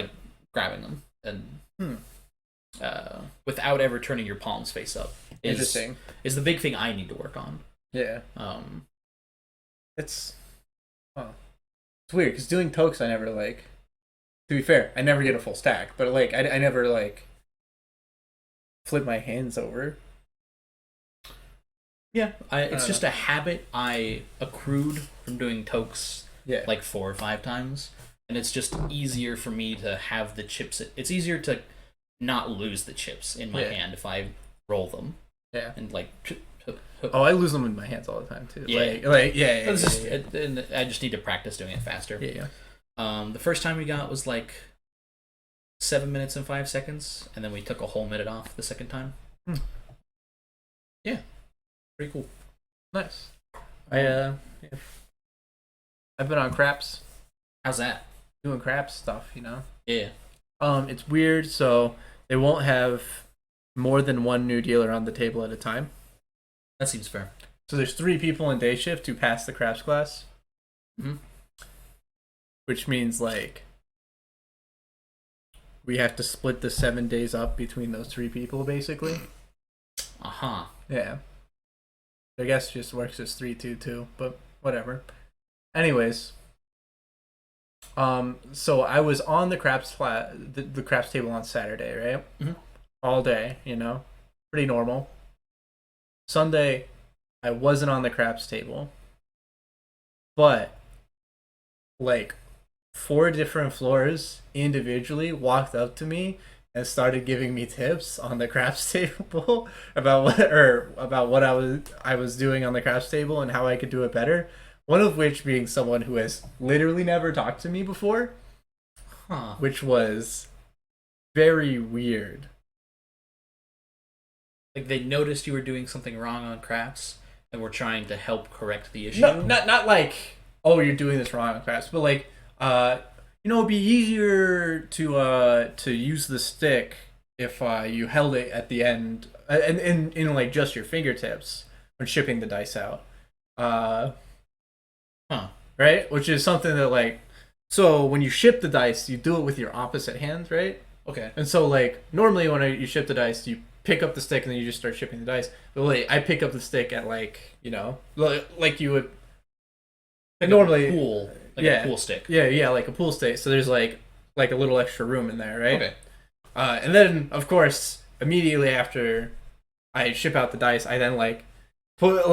Speaker 2: grabbing them and without ever turning your palms face up.
Speaker 1: Interesting.
Speaker 2: Is the big thing I need to work on.
Speaker 1: Yeah. It's weird because doing tokes I never to be fair, I never get a full stack, but I never flip my hands over.
Speaker 2: Yeah, it's just a habit I accrued from doing tokes 4 or 5 times, and it's just easier for me to have the chips. It's easier to not lose the chips in my hand if I roll them. Yeah, and
Speaker 1: I lose them in my hands all the time too.
Speaker 2: And I just need to practice doing it faster.
Speaker 1: Yeah.
Speaker 2: The first time we got was 7 minutes and 5 seconds, and then we took a whole minute off the second time. Yeah, pretty cool.
Speaker 1: Nice. I've been on craps.
Speaker 2: How's that?
Speaker 1: Doing craps stuff, you know.
Speaker 2: Yeah.
Speaker 1: It's weird. So they won't have more than one new dealer on the table at a time.
Speaker 2: That seems fair.
Speaker 1: So there's 3 people in day shift who pass the craps class.
Speaker 2: Mm-hmm.
Speaker 1: Which means like we have to split the 7 days up between those 3 people, basically. Yeah. I guess it just works as 3-2-2, but whatever. Anyways, so I was on the craps the craps table on Saturday, right?
Speaker 2: Mm-hmm.
Speaker 1: All day, you know, pretty normal. Sunday, I wasn't on the craps table, but like 4 different floors individually walked up to me and started giving me tips on the craps table about what I was doing on the craps table and how I could do it better. One of which being someone who has literally never talked to me before, which was very weird.
Speaker 2: Like they noticed you were doing something wrong on craps and were trying to help correct the issue.
Speaker 1: No, not like, oh, you're doing this wrong on craps, but like, you know, it'd be easier to use the stick if you held it at the end and in like just your fingertips when shipping the dice out. Right? Which is something that like, so when you ship the dice, you do it with your opposite hand, right?
Speaker 2: Okay.
Speaker 1: And so like normally when you ship the dice, you pick up the stick and then you just start shipping the dice. But like I pick up the stick at like, you know, like you would
Speaker 2: like
Speaker 1: normally
Speaker 2: a pool. Like
Speaker 1: a
Speaker 2: pool stick.
Speaker 1: Yeah, like a pool stick. So there's like a little extra room in there, right?
Speaker 2: Okay.
Speaker 1: And then of course immediately after I ship out the dice, I then like put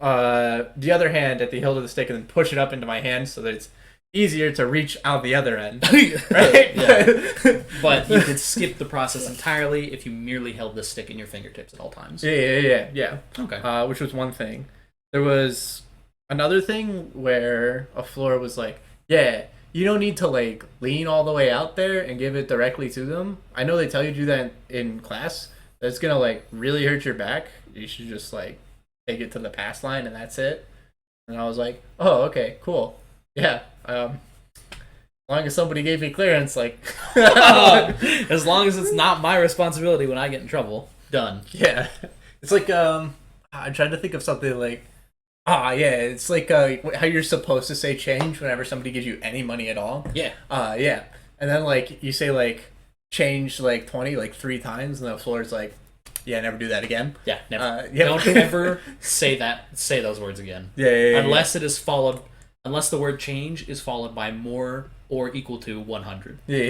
Speaker 1: the other hand at the hilt of the stick and then push it up into my hand so that it's easier to reach out the other end, right?
Speaker 2: Yeah. But you could skip the process entirely if you merely held the stick in your fingertips at all times.
Speaker 1: Yeah.
Speaker 2: Okay.
Speaker 1: Which was one thing. There was another thing where a floor was like, yeah, you don't need to like lean all the way out there and give it directly to them. I know they tell you to do that in class. That's gonna like really hurt your back. You should just like take it to the pass line and that's it. And I was like, oh, okay, cool. Yeah. As long as somebody gave me clearance, like
Speaker 2: as long as it's not my responsibility when I get in trouble. Done.
Speaker 1: Yeah. It's like I'm trying to think of something like it's like how you're supposed to say change whenever somebody gives you any money at all.
Speaker 2: Yeah.
Speaker 1: Yeah. And then like you say like change like 20 like 3 times and the floor's like, yeah, never do that again.
Speaker 2: Yeah, never. Don't ever say those words again.
Speaker 1: Yeah.
Speaker 2: Unless it is followed, unless the word change is followed by more or equal to 100.
Speaker 1: Yeah.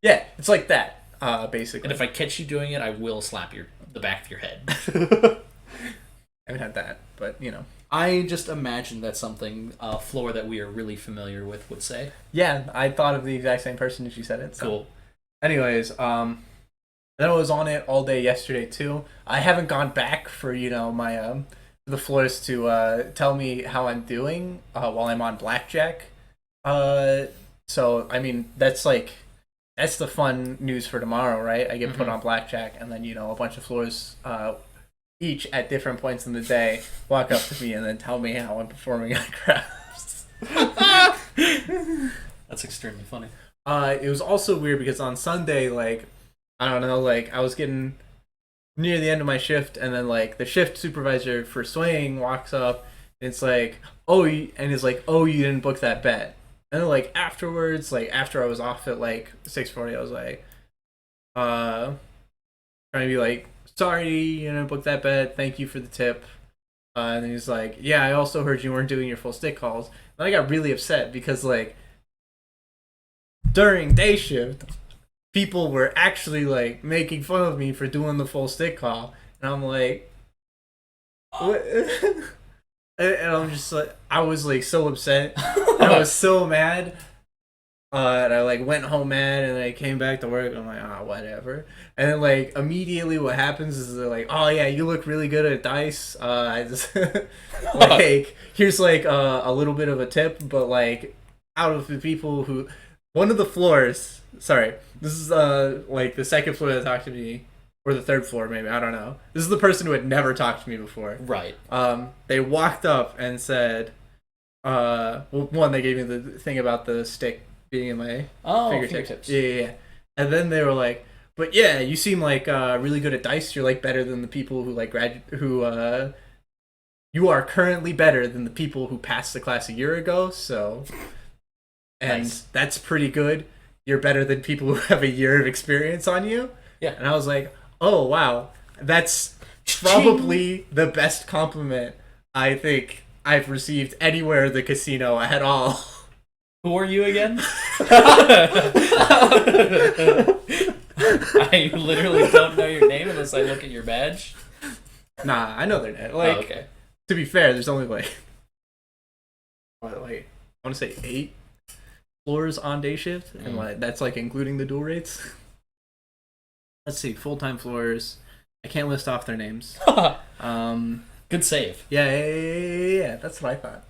Speaker 1: Yeah, it's like that, basically.
Speaker 2: And if I catch you doing it, I will slap the back of your head.
Speaker 1: I haven't had that, but you know.
Speaker 2: I just imagine that's something a floor that we are really familiar with would say.
Speaker 1: Yeah, I thought of the exact same person as you said it. So.
Speaker 2: Cool.
Speaker 1: Anyways, then I was on it all day yesterday too. I haven't gone back for, you know, my the floors to tell me how I'm doing while I'm on blackjack. So I mean that's the fun news for tomorrow, right? I get put on blackjack, and then you know a bunch of floors each at different points in the day walk up to me and then tell me how I'm performing on craps.
Speaker 2: That's extremely funny.
Speaker 1: It was also weird because on Sunday, like, I don't know, like, I was getting near the end of my shift, and then, like, the shift supervisor for swaying walks up, and it's like, oh, you didn't book that bet. And then, like, afterwards, like, after I was off at, like, 6:40, I was like, trying to be like, sorry, you didn't book that bet, thank you for the tip. And then he's like, yeah, I also heard you weren't doing your full stick calls. And I got really upset because, like, during day shift, people were actually like making fun of me for doing the full stick call, and I'm like, what? And I'm just like, I was like so upset, and I was so mad, and I like went home mad, and I came back to work, and I'm like, whatever. And then like immediately, what happens is they're like, oh yeah, you look really good at dice. I just like here's like a little bit of a tip, but like out of the people who one of the floors. Sorry, this is like the second floor that talked to me, or the third floor maybe. I don't know. This is the person who had never talked to me before.
Speaker 2: Right.
Speaker 1: They walked up and said, well, one, they gave me the thing about the stick being in my fingertips. Yeah. And then they were like, but yeah, you seem like really good at dice. You're like better than the people who like you are currently better than the people who passed the class a year ago. So, and nice. That's pretty good. You're better than people who have a year of experience on you.
Speaker 2: Yeah.
Speaker 1: And I was like, oh wow, that's probably the best compliment I think I've received anywhere at the casino at all.
Speaker 2: Who are you again? I literally don't know your name unless I look at your badge.
Speaker 1: Nah, I know their name. Like,
Speaker 2: okay.
Speaker 1: To be fair, there's only like I want to say 8 floors on day shift, and like that's like including the dual rates. Let's see, full-time floors. I can't list off their names.
Speaker 2: Good save.
Speaker 1: Yeah, that's what I thought.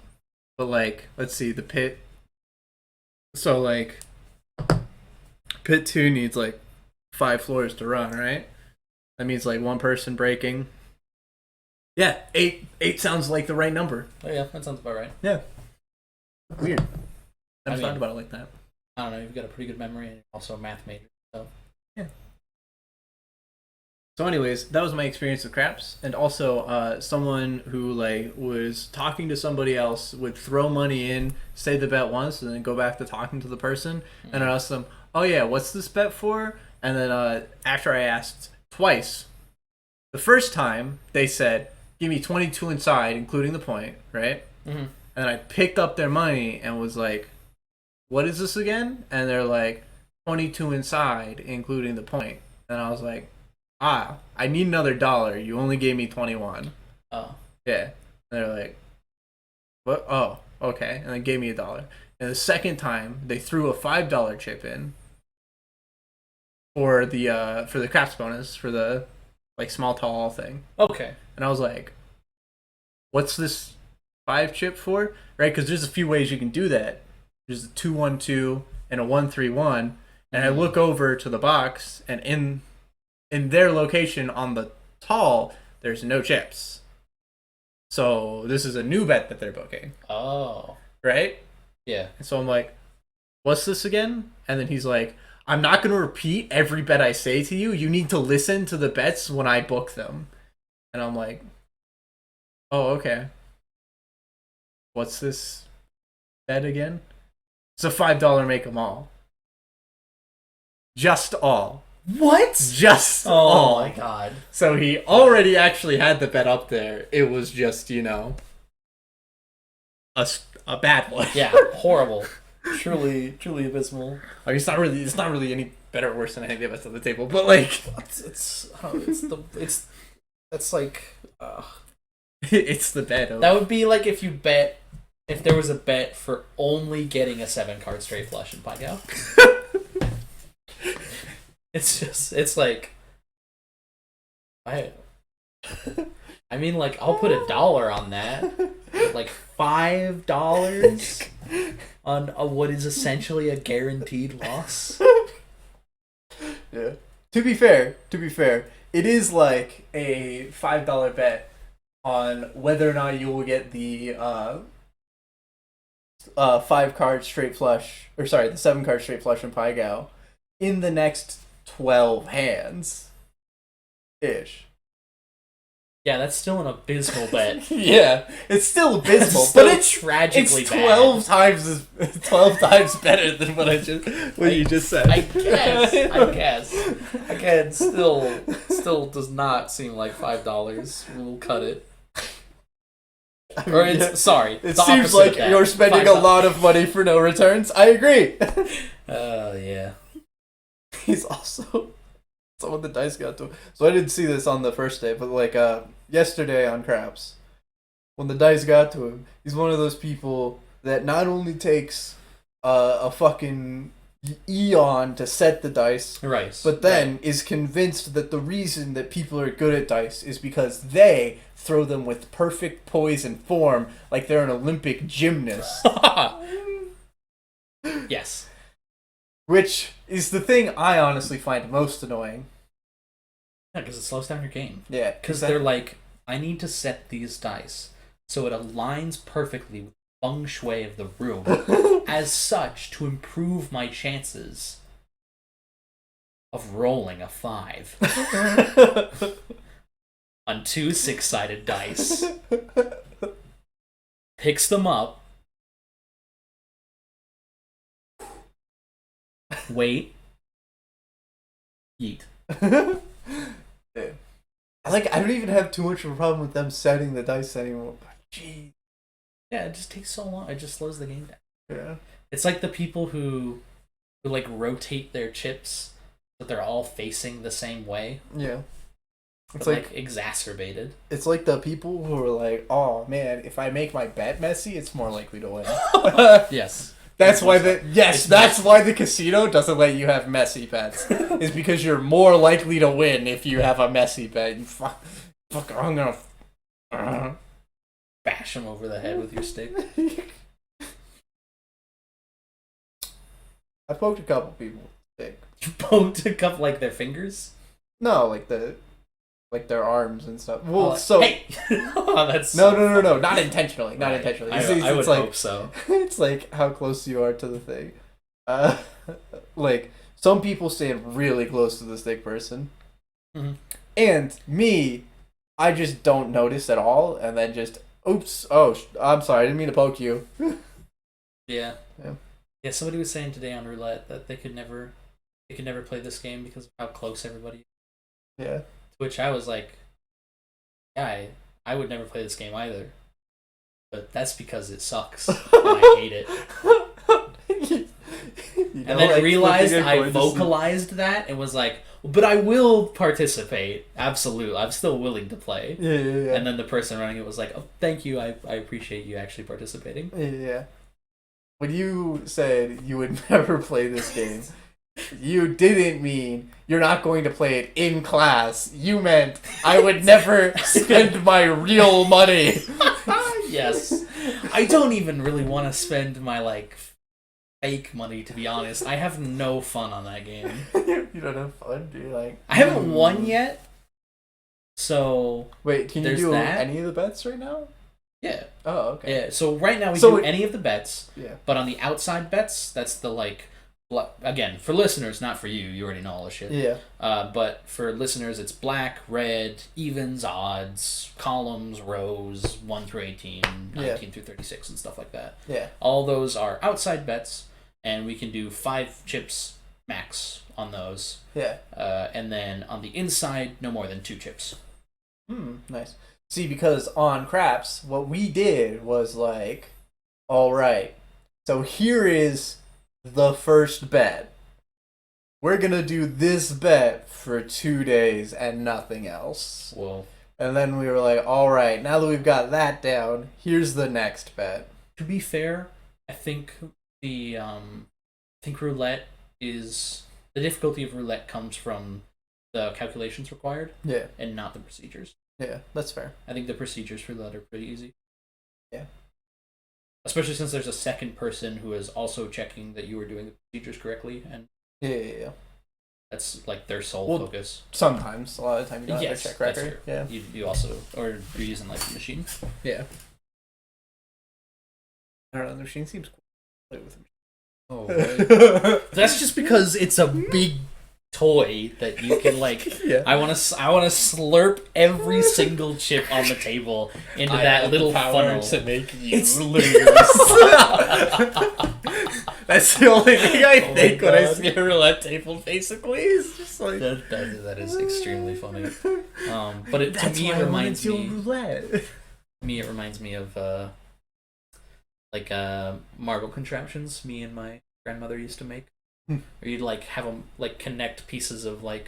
Speaker 1: But like, let's see, the pit. So like, pit 2 needs like 5 floors to run, right? That means like 1 person breaking. Yeah, 8 sounds like the right number.
Speaker 2: Oh yeah, that sounds about right.
Speaker 1: Yeah. Weird. I never thought about it like that.
Speaker 2: I don't know, you've got a pretty good memory and also a math major, so.
Speaker 1: Yeah. So anyways, that was my experience with craps, and also someone who like was talking to somebody else would throw money in, say the bet once, and then go back to talking to the person, and I'd ask them, oh yeah, what's this bet for? And then after I asked twice, the first time they said, give me 22 inside, including the point, right?
Speaker 2: Mm-hmm.
Speaker 1: And I picked up their money and was like, what is this again? And they're like, 22 inside, including the point. And I was like, I need another $1. You only gave me 21.
Speaker 2: Oh.
Speaker 1: Yeah. And they're like, what? Oh, okay. And they gave me $1. And the second time, they threw a $5 chip in for the craps bonus, for the like small tall thing.
Speaker 2: Okay.
Speaker 1: And I was like, what's this 5 chip for? Right? Because there's a few ways you can do that. There's a 2-1-2 and a 1-3-1. And I look over to the box, and in their location on the tall, there's no chips. So this is a new bet that they're booking.
Speaker 2: Oh.
Speaker 1: Right?
Speaker 2: Yeah.
Speaker 1: And so I'm like, what's this again? And then he's like, I'm not going to repeat every bet I say to you. You need to listen to the bets when I book them. And I'm like, oh, okay. What's this bet again? It's a $5 make 'em all. Just all.
Speaker 2: What?
Speaker 1: Just all.
Speaker 2: Oh my god.
Speaker 1: So he already actually had the bet up there. It was just, a bad one.
Speaker 2: Yeah, horrible. Truly abysmal.
Speaker 1: I mean, it's not really any better or worse than any of the bets on the table, but like
Speaker 2: it's like
Speaker 1: it's the bet of...
Speaker 2: That would be like if there was a bet for only getting a 7-card straight flush in Pai-Gow. It's like I mean, like, I'll put $1 on that. Like $5 on what is essentially a guaranteed loss.
Speaker 1: Yeah. To be fair, it is like a $5 bet on whether or not you will get the 5-card straight flush, or sorry, the 7-card straight flush in Pai-Gow in the next 12 hands ish.
Speaker 2: Yeah, that's still an abysmal bet.
Speaker 1: Yeah, it's still abysmal,
Speaker 2: but it's tragically
Speaker 1: it's 12 times better than what you just said.
Speaker 2: I guess. Again, still does not seem like $5. We'll cut it. Or
Speaker 1: it seems like you're spending a lot of money for no returns. I agree.
Speaker 2: Yeah.
Speaker 1: He's also someone the dice got to. So I didn't see this on the first day, but like yesterday on craps, when the dice got to him, he's one of those people that not only takes a fucking eon to set the dice,
Speaker 2: right,
Speaker 1: but then is convinced that the reason that people are good at dice is because they throw them with perfect poise and form, like they're an Olympic gymnast.
Speaker 2: Yes.
Speaker 3: Which is the thing I honestly find most annoying.
Speaker 2: Yeah, because it slows down your game.
Speaker 3: Yeah.
Speaker 2: Because they're like, I need to set these dice so it aligns perfectly with the feng shui of the room as such to improve my chances of rolling a 5 on 2 6-sided dice. Picks them up. Wait. Yeet.
Speaker 3: Yeah. I don't even have too much of a problem with them setting the dice anymore. Jeez.
Speaker 2: Yeah, it just takes so long. It just slows the game down.
Speaker 3: Yeah.
Speaker 2: It's like the people who like rotate their chips but they're all facing the same way.
Speaker 3: Yeah.
Speaker 2: It's like exacerbated.
Speaker 3: It's like the people who are like, oh man, if I make my bet messy, it's more likely to win.
Speaker 2: Yes.
Speaker 3: That's why the casino doesn't let you have messy bets. It's because you're more likely to win if you have a messy bet. You fuck, I'm gonna
Speaker 2: bash him over the head with your stick.
Speaker 3: I poked a couple people with a stick.
Speaker 2: You poked a couple, like their fingers?
Speaker 3: No, like their arms and stuff. Well, so
Speaker 2: hey! Oh, that's
Speaker 3: no, not intentionally, not
Speaker 2: right.
Speaker 3: intentionally.
Speaker 2: I would
Speaker 3: like,
Speaker 2: hope so.
Speaker 3: It's like how close you are to the thing. Like some people stand really close to the stick person, and me, I just don't notice at all, and then just oops, oh, I'm sorry, I didn't mean to poke you.
Speaker 2: Yeah. Somebody was saying today on roulette that they could never play this game because of how close everybody is.
Speaker 3: Yeah.
Speaker 2: To which I was like, yeah, I would never play this game either. But that's because it sucks. And I hate it. And then realized I vocalized that and was like, but I will participate. Absolutely. I'm still willing to play.
Speaker 3: Yeah.
Speaker 2: And then the person running it was like, oh, thank you. I appreciate you actually participating.
Speaker 3: Yeah. When you said you would never play this game, you didn't mean you're not going to play it in class. You meant I would never spend my real money.
Speaker 2: Yes. I don't even really want to spend my, fake money, to be honest. I have no fun on that game.
Speaker 3: You don't have fun, do you?
Speaker 2: I haven't won yet. So...
Speaker 3: Wait, can you do any of the bets right now?
Speaker 2: Yeah.
Speaker 3: Oh, okay.
Speaker 2: Yeah, so right now we do any of the bets.
Speaker 3: Yeah.
Speaker 2: But on the outside bets, that's the, again, for listeners, not for you. You already know all this shit.
Speaker 3: Yeah.
Speaker 2: But for listeners, it's black, red, evens, odds, columns, rows, 1 through 18, 19 through 36, and stuff like that.
Speaker 3: Yeah.
Speaker 2: All those are outside bets, and we can do 5 chips max on those.
Speaker 3: Yeah.
Speaker 2: And then on the inside, no more than 2 chips.
Speaker 3: Nice. See, because on Craps, what we did was all right, so here is the first bet. We're gonna do this bet for 2 days and nothing else.
Speaker 2: Well,
Speaker 3: and then we were like, all right, now that we've got that down, here's the next bet.
Speaker 2: To be fair, I think roulette is the difficulty of roulette comes from the calculations required, and not the procedures.
Speaker 3: Yeah, that's fair.
Speaker 2: I think the procedures for roulette are pretty easy.
Speaker 3: Yeah.
Speaker 2: Especially since there's a second person who is also checking that you are doing the procedures correctly, and
Speaker 3: yeah.
Speaker 2: That's their sole focus.
Speaker 3: Sometimes, a lot of the time you don't have to check record.
Speaker 2: Yeah. You also, or you're using the machine.
Speaker 3: Yeah. I don't know. The machine seems cool. Play with it.
Speaker 2: Oh, right. That's just because it's a big toy that you can I want to slurp every single chip on the table into that little funnel
Speaker 3: to make you lose. That's the only thing I think when I see a roulette table. Basically, it's just
Speaker 2: that is extremely funny. But it reminds me of marble contraptions me and my grandmother used to make. Or you'd have them connect pieces of a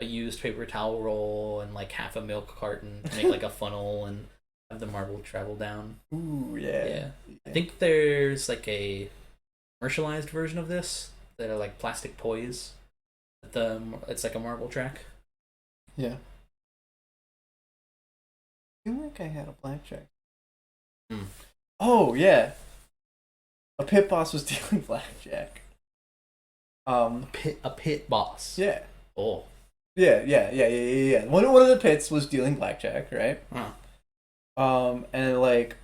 Speaker 2: used paper towel roll and half a milk carton to make a funnel and have the marble travel down.
Speaker 3: Ooh, yeah.
Speaker 2: I think there's a commercialized version of this that are plastic toys. It's a marble track.
Speaker 3: Yeah. I feel like I had a blackjack. Oh yeah. A pit boss was dealing blackjack.
Speaker 2: A pit boss.
Speaker 3: Yeah.
Speaker 2: Oh.
Speaker 3: Yeah. One of the pits was dealing blackjack, right? And like,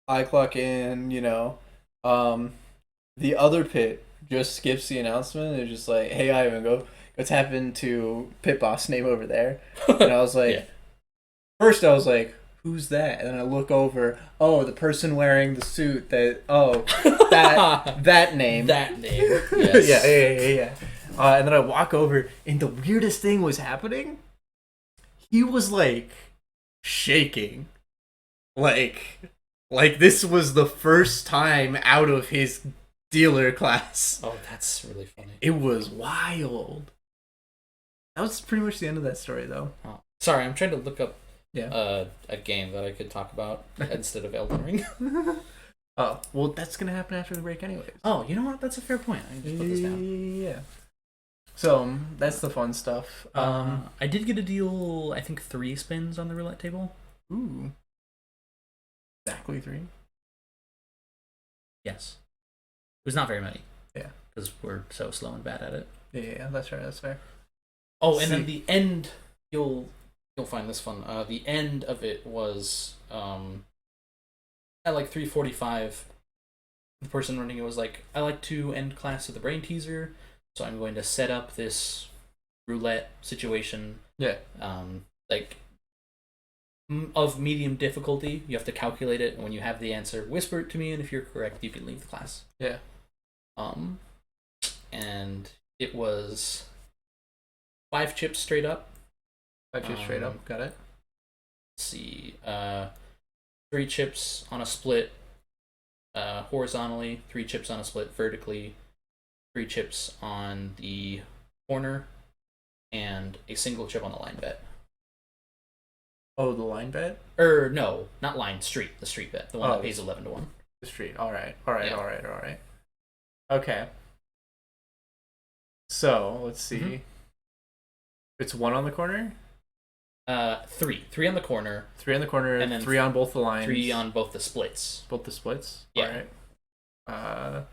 Speaker 3: I clock in, you know, the other pit just skips the announcement. It's just like, hey, Ivan, go tap into pit boss name over there. And I was like, first I was like, who's that? And then I look over, oh, the person wearing the suit that that name.
Speaker 2: That name. Yes.
Speaker 3: Yeah. And then I walk over, and the weirdest thing was happening. He was like shaking. Like this was the first time out of his dealer class.
Speaker 2: Oh, that's really funny.
Speaker 3: It was wild. That was pretty much the end of that story, though.
Speaker 2: Oh. Sorry, I'm trying to look up a game that I could talk about instead of Elden Ring.
Speaker 3: Oh, well, that's going to happen after the break anyways.
Speaker 2: Oh, you know what? That's a fair point. I can just put this down.
Speaker 3: Yeah. So, that's the fun stuff.
Speaker 2: I did get a deal, I think 3 spins on the roulette table.
Speaker 3: Ooh. Exactly 3?
Speaker 2: Yes. It was not very many.
Speaker 3: Yeah.
Speaker 2: Because we're so slow and bad at it.
Speaker 3: Yeah, that's right. That's fair.
Speaker 2: Oh, and then the end, you'll find this fun. The end of it was at like 3:45. The person running it was like, I like to end class with a brain teaser, so I'm going to set up this roulette situation.
Speaker 3: Yeah.
Speaker 2: Like of medium difficulty. You have to calculate it, and when you have the answer, whisper it to me, and if you're correct, you can leave the class.
Speaker 3: Yeah.
Speaker 2: And it was 5 chips straight up.
Speaker 3: 5 chips straight up. Got it.
Speaker 2: Let's see. 3 chips on a split horizontally, 3 chips on a split vertically, 3 chips on the corner, and a single chip on the line bet.
Speaker 3: Oh, the line bet?
Speaker 2: No, not line, street. The street bet. The one that pays 11 to 1.
Speaker 3: The street. All right. Okay. So, let's see. Mm-hmm. It's 1 on the corner?
Speaker 2: 3. 3 on the corner.
Speaker 3: 3 on the corner, and then 3 on both the lines.
Speaker 2: 3 on both the splits.
Speaker 3: Both the splits?
Speaker 2: Yeah.
Speaker 3: All right.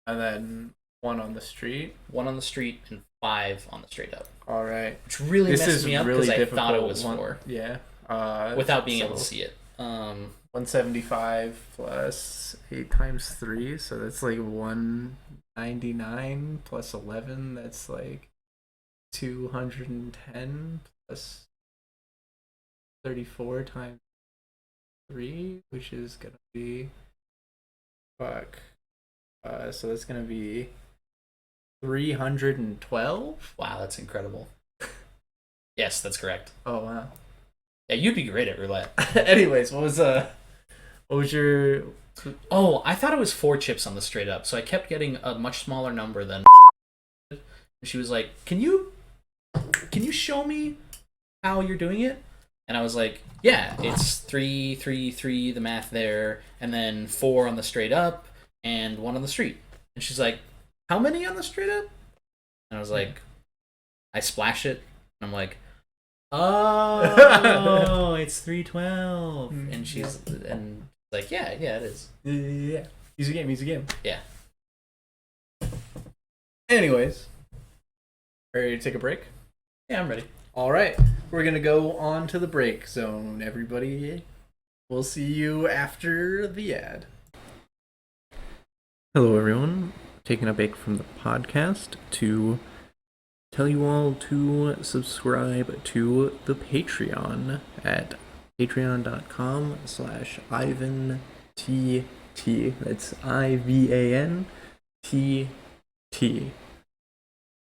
Speaker 3: And then 1 on the street.
Speaker 2: 1 on the street and 5 on the straight up.
Speaker 3: All right.
Speaker 2: Which really messed me up because I thought it was 4.
Speaker 3: Yeah.
Speaker 2: Without being able to see it.
Speaker 3: 175 plus 8 times 3, so that's like 199 plus 11, that's like 210 plus 34 times 3, which is gonna be so that's gonna be 312.
Speaker 2: Wow, that's incredible. Yes, that's correct.
Speaker 3: Oh wow.
Speaker 2: Yeah, you'd be great at roulette.
Speaker 3: Anyways, what was your...
Speaker 2: Oh, I thought it was 4 chips on the straight up, so I kept getting a much smaller number than... She was like, can you show me how you're doing it? And I was like, yeah, it's 3, 3, 3, the math there, and then 4 on the straight up, and 1 on the street. And she's like, how many on the straight up? And I was like, I splash it, and I'm like, oh, it's 312. And she's like, yeah, it is.
Speaker 3: Yeah. Easy game.
Speaker 2: Yeah.
Speaker 3: Anyways, ready to take a break?
Speaker 2: Yeah, I'm ready.
Speaker 3: All right, we're gonna go on to the break zone, everybody. We'll see you after the ad. Hello, everyone. Taking a break from the podcast to tell you all to subscribe to the Patreon at patreon.com/IvanTT. That's IVANTT.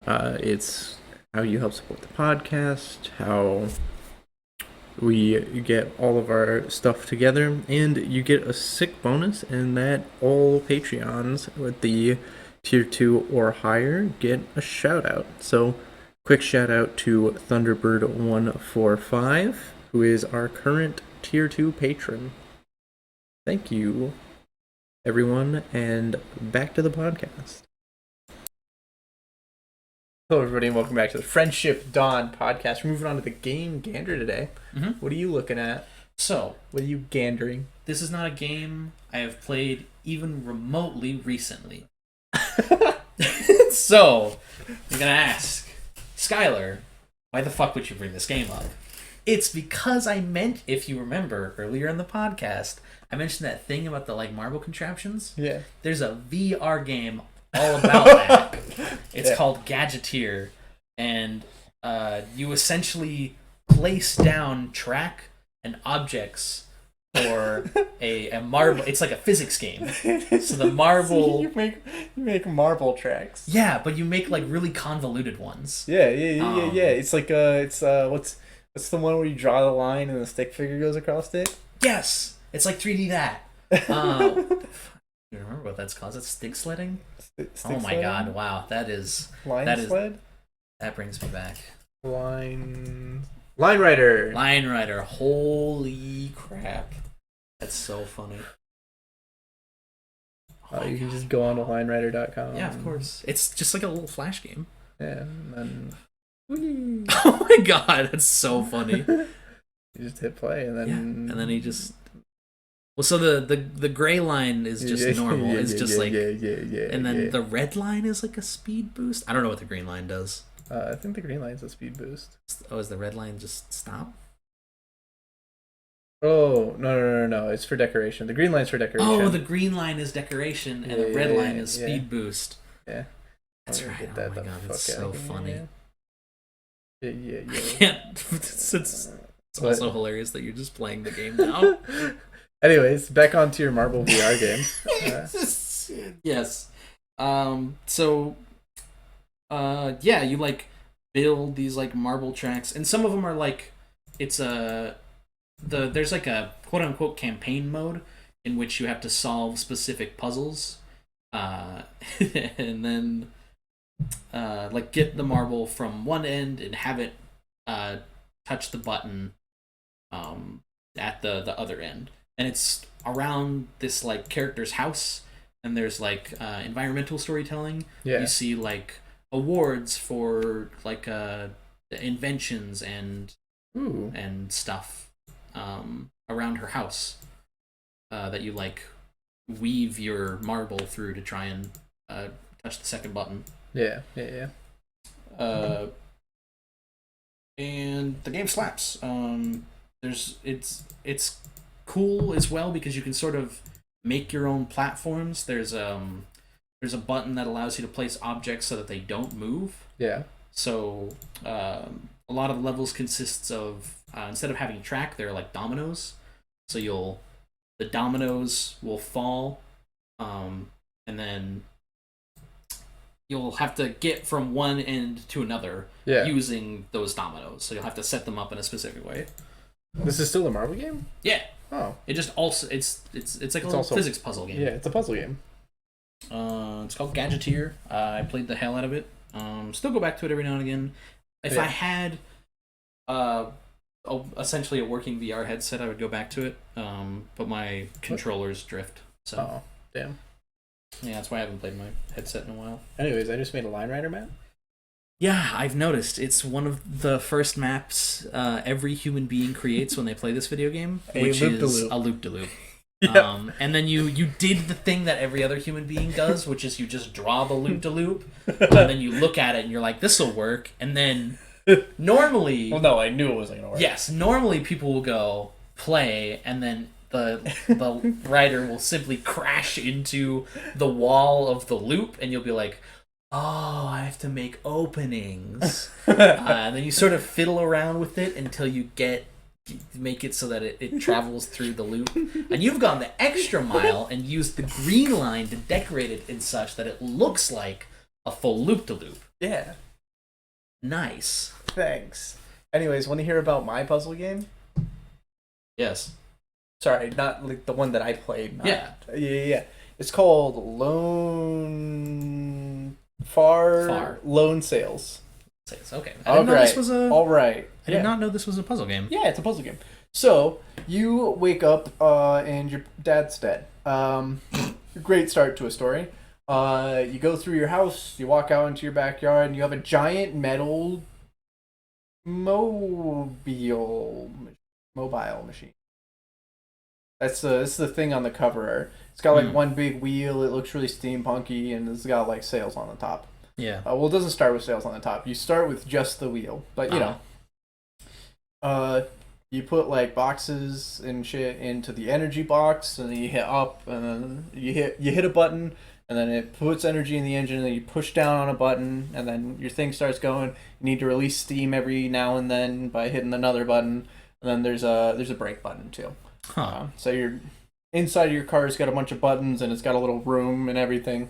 Speaker 3: It's how you help support the podcast, how we get all of our stuff together, and you get a sick bonus in that all Patreons with the Tier 2 or higher get a shout out. So, quick shout out to Thunderbird145, who is our current Tier 2 patron. Thank you, everyone, and back to the podcast. Hello, everybody, and welcome back to the Friendship Dawn podcast. We're moving on to the game Gander today. Mm-hmm. What are you looking at?
Speaker 2: So,
Speaker 3: what are you gandering?
Speaker 2: This is not a game I have played even remotely recently. So, You're gonna ask, Skylar, why the fuck would you bring this game up? It's because I meant, if you remember earlier in the podcast, I mentioned that thing about the marble contraptions.
Speaker 3: Yeah.
Speaker 2: There's a VR game all about that. It's called Gadgeteer, and you essentially place down track and objects for a marble. It's like a physics game. So the marble.
Speaker 3: you make marble tracks.
Speaker 2: Yeah, but you make really convoluted ones.
Speaker 3: Yeah. It's like what's the one where you draw the line and the stick figure goes across it?
Speaker 2: Yes, it's like 3D that. You remember what that's called? Is it stick sledding? Oh my god! Wow, that is
Speaker 3: sled.
Speaker 2: That brings me back.
Speaker 3: Line Rider.
Speaker 2: Line Rider. Holy crap! That's so funny.
Speaker 3: You can just go on to linerider.com.
Speaker 2: Yeah, of course. It's just like a little Flash game.
Speaker 3: Yeah, and then.
Speaker 2: Oh my god, that's so funny.
Speaker 3: You just hit play and then.
Speaker 2: Yeah, and then he just. Well, so the gray line is just normal. It's just and then the red line is like a speed boost. I don't know what the green line does.
Speaker 3: I think the green line's a speed boost.
Speaker 2: Oh, is the red line just stop?
Speaker 3: Oh, no. It's for decoration. The green line's for decoration.
Speaker 2: Oh, the green line is decoration, and the red line is speed boost.
Speaker 3: Yeah.
Speaker 2: That's right.
Speaker 3: Get
Speaker 2: that oh my god, it's so funny.
Speaker 3: Yeah.
Speaker 2: It's also hilarious that you're just playing the game now.
Speaker 3: Anyways, back onto your Marble VR game.
Speaker 2: Yes. You build these marble tracks, and some of them are there's a quote unquote campaign mode in which you have to solve specific puzzles, and then get the marble from one end and have it touch the button at the other end. And it's around this character's house, and there's environmental storytelling.
Speaker 3: Yeah.
Speaker 2: You see awards for inventions and stuff around her house that you weave your marble through to try and touch the second button.
Speaker 3: Yeah.
Speaker 2: And the game slaps. It's cool as well because you can sort of make your own platforms. There's a button that allows you to place objects so that they don't move.
Speaker 3: Yeah.
Speaker 2: So a lot of the levels consists of instead of having track, they're like dominoes. So the dominoes will fall, and then you'll have to get from one end to another using those dominoes. So you'll have to set them up in a specific way.
Speaker 3: This is still a marble game?
Speaker 2: Yeah.
Speaker 3: Oh.
Speaker 2: It just also it's like a little physics puzzle game.
Speaker 3: Yeah, it's a puzzle game.
Speaker 2: It's called Gadgeteer. I played the hell out of it. Still go back to it every now and again. If I had essentially a working VR headset, I would go back to it. But my controllers drift. So.
Speaker 3: Oh, damn.
Speaker 2: Yeah, that's why I haven't played my headset in a while.
Speaker 3: Anyways, I just made a Line Rider map.
Speaker 2: Yeah, I've noticed. It's one of the first maps every human being creates when they play this video game, which is a loop-de-loop.
Speaker 3: Yeah.
Speaker 2: And then you did the thing that every other human being does, which is you just draw the loop-de-loop, and then you look at it and you're like, this'll work. And then normally...
Speaker 3: Well, no, I knew it wasn't going to work.
Speaker 2: Yes, normally people will go play, and then the writer will simply crash into the wall of the loop, and you'll be like, oh, I have to make openings. And then you sort of fiddle around with it until you make it so that it travels through the loop. And you've gone the extra mile and used the green line to decorate it in such that it looks like a full loop-de-loop.
Speaker 3: Yeah.
Speaker 2: Nice.
Speaker 3: Thanks. Anyways, want to hear about my puzzle game?
Speaker 2: Yes.
Speaker 3: Sorry, not like the one that I played.
Speaker 2: Yeah.
Speaker 3: It's called Lone Sales.
Speaker 2: Okay. I didn't know this was a...
Speaker 3: All right.
Speaker 2: I did not know this was a puzzle game.
Speaker 3: Yeah, it's a puzzle game. So, you wake up and your dad's dead. Great start to a story. You go through your house, you walk out into your backyard, and you have a giant metal mobile machine. That's the thing on the cover art. It's got one big wheel. It looks really steampunky, and it's got sails on the top.
Speaker 2: Yeah.
Speaker 3: Well, it doesn't start with sails on the top. You start with just the wheel, but you know. You put like boxes and shit into the energy box, and then you hit up, and then you hit a button, and then it puts energy in the engine, and then you push down on a button, and then your thing starts going. You need to release steam every now and then by hitting another button, and then there's a brake button too. So you're inside of your car's got a bunch of buttons, and it's got a little room and everything,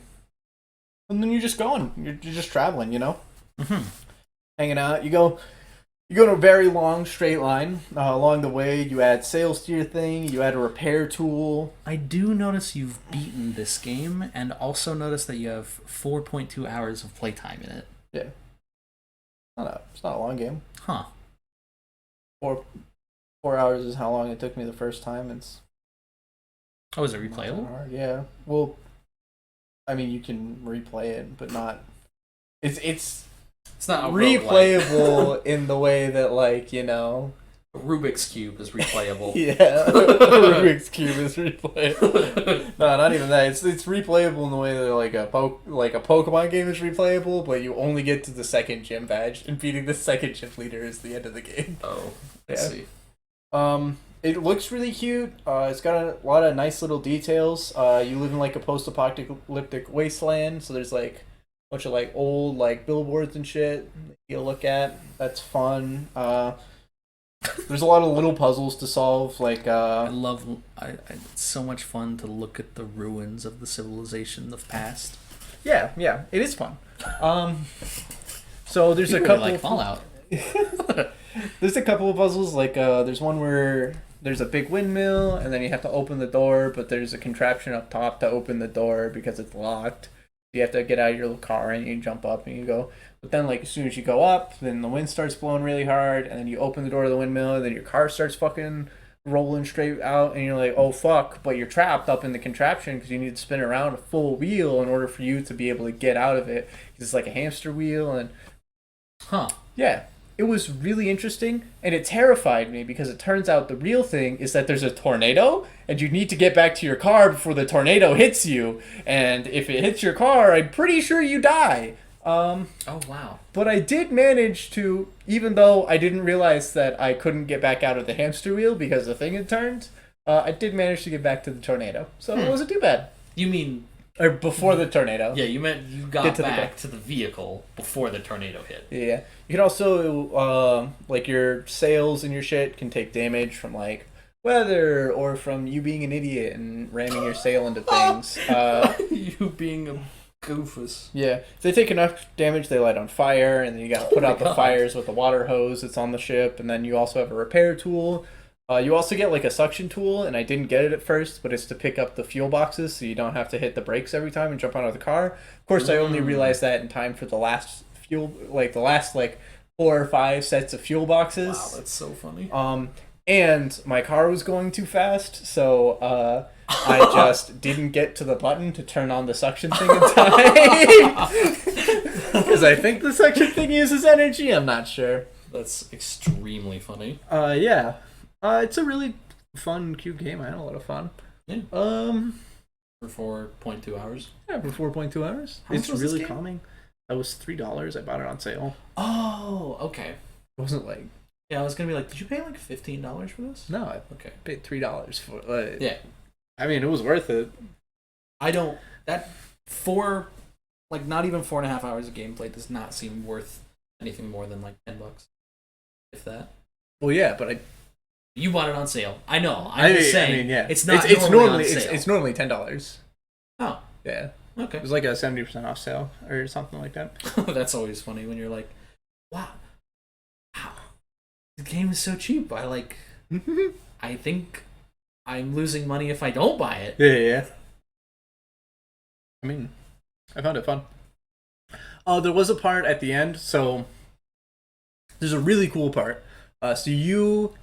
Speaker 3: and then you're just going. You're just traveling, you know, hanging out. You go in a very long straight line. Along the way, you add sails to your thing. You add a repair tool.
Speaker 2: I do notice you've beaten this game, and also notice that you have 4.2 hours of playtime in it.
Speaker 3: Yeah. It's not a long game.
Speaker 2: Huh.
Speaker 3: 4 hours is how long it took me the first time. Is
Speaker 2: it replayable?
Speaker 3: Hard. Yeah. Well, I mean, you can replay it, but not. It's not replayable in the way that, like, you know,
Speaker 2: Rubik's Cube is replayable.
Speaker 3: Yeah, Rubik's Cube is replayable. No, not even that. It's replayable in the way that like a Pokemon game is replayable, but you only get to the second gym badge, and beating the second gym leader is the end of the game.
Speaker 2: Oh, I see.
Speaker 3: It looks really cute. It's got a lot of nice little details. You live in like a post-apocalyptic wasteland, so there's like bunch of like old like billboards and shit you'll look at. That's fun. There's a lot of little puzzles to solve. Like
Speaker 2: it's so much fun to look at the ruins of the civilization of past.
Speaker 3: Yeah, it is fun. So there's
Speaker 2: People
Speaker 3: a couple
Speaker 2: like Fallout.
Speaker 3: There's a couple of puzzles. Like there's one where there's a big windmill, and then you have to open the door, but there's a contraption up top to open the door because it's locked. You have to get out of your little car and you jump up and you go. But then, like, as soon as you go up, then the wind starts blowing really hard, and then you open the door of the windmill, and then your car starts fucking rolling straight out, and you're like, oh fuck, but you're trapped up in the contraption because you need to spin around a full wheel in order for you to be able to get out of it. It's like a hamster wheel, and yeah. It was really interesting, and it terrified me because it turns out the real thing is that there's a tornado, and you need to get back to your car before the tornado hits you. And if it hits your car, I'm pretty sure you die.
Speaker 2: Oh, wow.
Speaker 3: But I did manage to, even though I didn't realize that I couldn't get back out of the hamster wheel because the thing had turned, I did manage to get back to the tornado. So it wasn't too bad.
Speaker 2: You mean...
Speaker 3: Or before the tornado.
Speaker 2: Yeah, you meant you got back to the vehicle before the tornado hit.
Speaker 3: Yeah. You can also, like, your sails and your shit can take damage from, like, weather or from you being an idiot and ramming your sail into things.
Speaker 2: You being a goofus.
Speaker 3: Yeah. If they take enough damage, they light on fire, and then you gotta put out the fires with the water hose that's on the ship, and then you also have a repair tool. You also get like a suction tool, and I didn't get it at first, but it's to pick up the fuel boxes so you don't have to hit the brakes every time and jump out of the car. Of course, I only realized that in time for the last 4 or 5 sets of fuel boxes.
Speaker 2: Wow, that's so funny.
Speaker 3: And my car was going too fast, so I just didn't get to the button to turn on the suction thing in time. Because I think the suction thing uses energy, I'm not sure.
Speaker 2: That's extremely funny.
Speaker 3: Yeah. It's a really fun, cute game. I had a lot of fun.
Speaker 2: Yeah. For 4.2 hours?
Speaker 3: Yeah, for 4.2 hours. It's really calming. That was $3. I bought it on sale.
Speaker 2: Oh, okay.
Speaker 3: It wasn't like...
Speaker 2: Yeah, I was going to be like, did you pay like $15 for this?
Speaker 3: No, I paid $3 for it.
Speaker 2: Yeah.
Speaker 3: I mean, it was worth it.
Speaker 2: Not even 4.5 hours of gameplay does not seem worth anything more than like $10. If that.
Speaker 3: Well, yeah, but
Speaker 2: You bought it on sale. I know. I'm just saying. I mean, yeah. It's not
Speaker 3: it's
Speaker 2: normally on sale.
Speaker 3: It's normally $10.
Speaker 2: Oh.
Speaker 3: Yeah.
Speaker 2: Okay.
Speaker 3: It was like a 70% off sale or something like that.
Speaker 2: That's always funny when you're like, wow, the game is so cheap. I think I'm losing money if I don't buy it.
Speaker 3: Yeah. I mean, I found it fun. There was a part at the end, so there's a really cool part. So you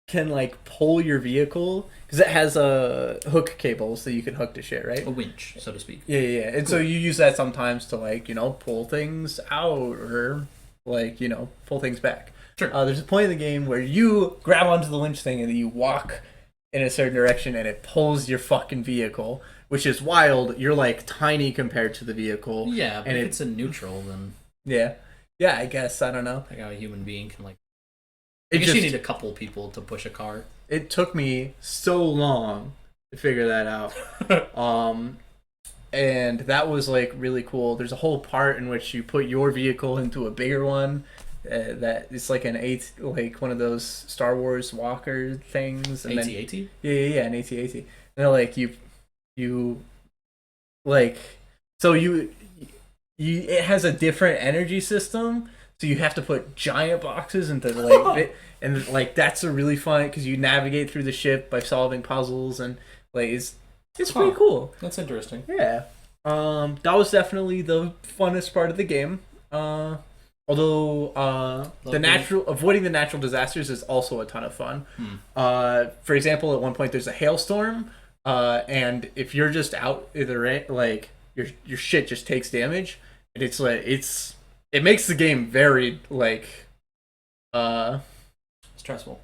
Speaker 3: can like pull your vehicle because it has a hook cables that you can hook to shit, right?
Speaker 2: A winch, so to speak.
Speaker 3: Yeah. And cool. So you use that sometimes to like, pull things out or like, pull things back.
Speaker 2: Sure.
Speaker 3: There's a point in the game where you grab onto the winch thing and then you walk in a certain direction and it pulls your fucking vehicle
Speaker 1: which is wild. You're like tiny compared to the vehicle.
Speaker 2: Yeah, but if it's a neutral, then
Speaker 1: yeah, I guess I don't know.
Speaker 2: Like how a human being can like. I guess you need a couple people to push a car.
Speaker 1: It took me so long to figure that out. And that was like really cool. There's a whole part in which you put your vehicle into a bigger one. That it's like like one of those Star Wars walker things. And
Speaker 2: AT-AT?
Speaker 1: Yeah, an AT-AT. And then like you like so you it has a different energy system. So you have to put giant boxes into like and like that's a really fun because you navigate through the ship by solving puzzles and like it's pretty cool.
Speaker 2: That's interesting.
Speaker 1: Yeah. That was definitely the funnest part of the game. Although avoiding the natural disasters is also a ton of fun. For example, at one point there's a hailstorm, and if you're just out in the rain, like your shit just takes damage, and it's like it makes the game very like
Speaker 2: stressful.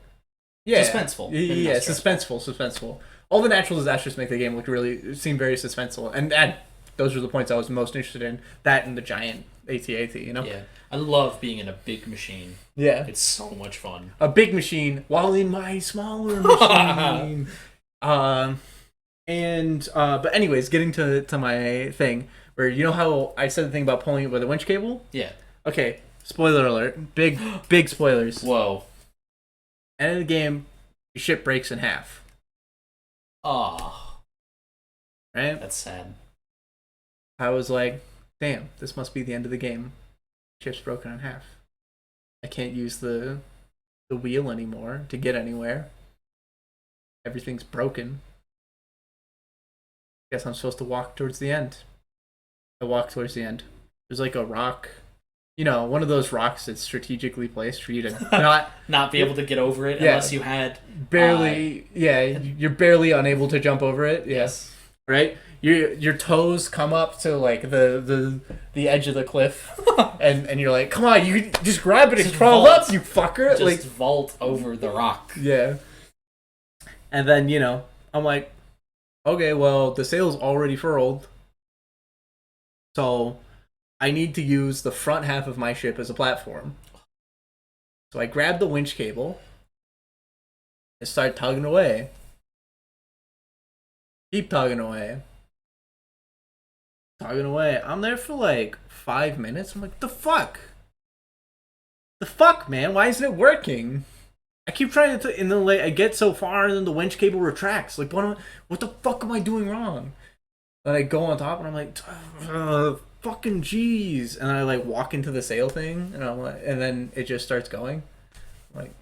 Speaker 1: Yeah,
Speaker 2: suspenseful.
Speaker 1: Yeah, suspenseful. All the natural disasters make the game seem very suspenseful, and those were the points I was most interested in. That and the giant AT-AT, you know?
Speaker 2: Yeah. I love being in a big machine.
Speaker 1: Yeah.
Speaker 2: It's so much fun.
Speaker 1: A big machine while in my smaller machine. But anyways, getting to my thing, where you know how I said the thing about pulling it with a winch cable?
Speaker 2: Yeah.
Speaker 1: Okay, spoiler alert. Big spoilers.
Speaker 2: Whoa.
Speaker 1: End of the game, your ship breaks in half.
Speaker 2: Oh.
Speaker 1: Right?
Speaker 2: That's sad.
Speaker 1: I was like, damn, this must be the end of the game. Ship's broken in half. I can't use the wheel anymore to get anywhere. Everything's broken. Guess I'm supposed to walk towards the end. I walk towards the end. There's like a rock, you know, one of those rocks that's strategically placed for you to
Speaker 2: not be able to get over it unless you had
Speaker 1: barely. You're barely unable to jump over it.
Speaker 2: Yes.
Speaker 1: Right. Your toes come up to like the edge of the cliff, and you're like, come on, you just grab it and crawl up, you fucker.
Speaker 2: Just
Speaker 1: like
Speaker 2: vault over the rock.
Speaker 1: Yeah. And then I'm like, okay, well the sail's already furled, so I need to use the front half of my ship as a platform. So I grab the winch cable and start tugging away. Keep tugging away. I'm there for like 5 minutes. I'm like, the fuck, man? Why isn't it working? I keep trying to, and then like I get so far, and then the winch cable retracts. Like, what the fuck am I doing wrong? And I go on top, and I'm like, fucking jeez. And I like walk into the sail thing, and I'm like, and then it just starts going. I'm like,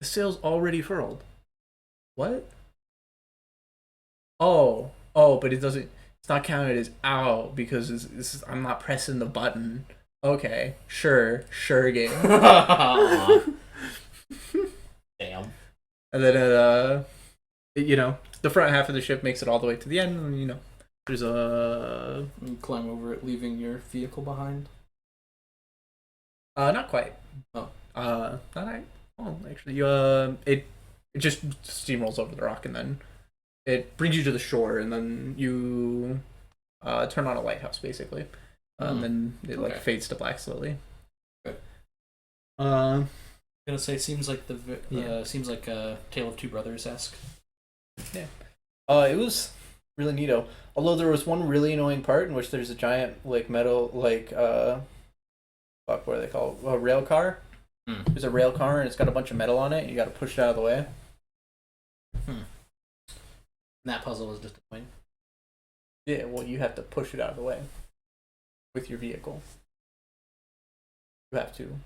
Speaker 1: the sail's already furled. What? Oh, but it doesn't. It's not counted as out because I'm not pressing the button. Okay, sure, game.
Speaker 2: Damn.
Speaker 1: And then the front half of the ship makes it all the way to the end, and there's a
Speaker 2: you climb over it, leaving your vehicle behind.
Speaker 1: Not quite. Actually, it just steamrolls over the rock, and then it brings you to the shore, and then you turn on a lighthouse, basically. And then it fades to black slowly.
Speaker 2: Okay. I'm gonna say seems like a Tale of Two Brothers-esque.
Speaker 1: Yeah. It was really neato. Although there was one really annoying part in which there's a giant like metal what are they called? A rail car. There's a rail car and it's got a bunch of metal on it. And you got to push it out of the way.
Speaker 2: That puzzle was disappointing.
Speaker 1: Yeah, well, you have to push it out of the way with your vehicle. You have to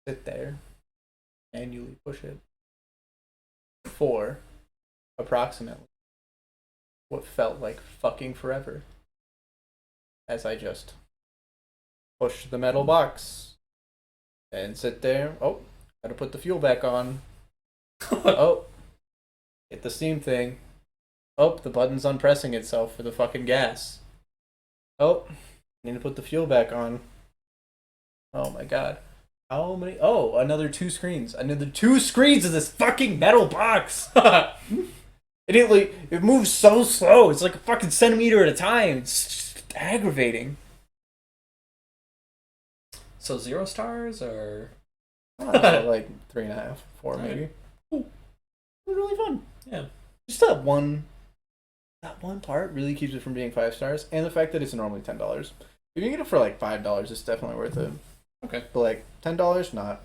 Speaker 1: sit there, manually push it for approximately what felt like fucking forever. As I just push the metal box and sit there. Oh, gotta put the fuel back on. Oh. Hit the steam thing. Oh, the button's unpressing itself for the fucking gas. Oh, need to put the fuel back on. Oh my god. How many? Oh, another 2 screens. Another 2 screens of this fucking metal box!
Speaker 3: It moves so slow. It's like a fucking centimeter at a time. It's just aggravating.
Speaker 2: So 0 stars or
Speaker 3: like 3.5, 4 maybe. Cool. It was really fun.
Speaker 2: Yeah.
Speaker 3: Just that one part really keeps it from being 5 stars, and the fact that it's normally $10. If you can get it for like $5, it's definitely worth it.
Speaker 2: Okay.
Speaker 3: But like $10, not.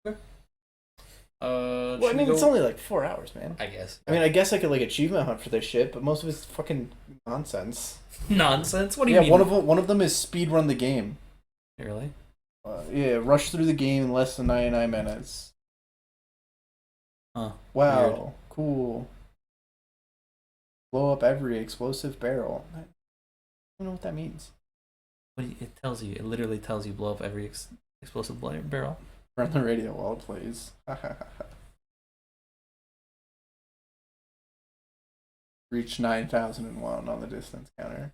Speaker 2: Okay.
Speaker 3: Well, I mean, it's only like 4 hours, man.
Speaker 2: I guess.
Speaker 3: I mean, I guess I could like achievement hunt for this shit, but most of it's fucking nonsense.
Speaker 2: Nonsense? What do you mean?
Speaker 3: One of them is speed run the game.
Speaker 2: Really?
Speaker 3: Yeah, rush through the game in less than 99 minutes.
Speaker 2: Huh.
Speaker 3: Wow.
Speaker 2: Weird.
Speaker 3: Cool. Blow up every explosive barrel. I don't know what that means.
Speaker 2: It tells you. It literally tells you blow up every explosive barrel.
Speaker 3: Run the radio while it plays. Reach 9,001 on the distance counter.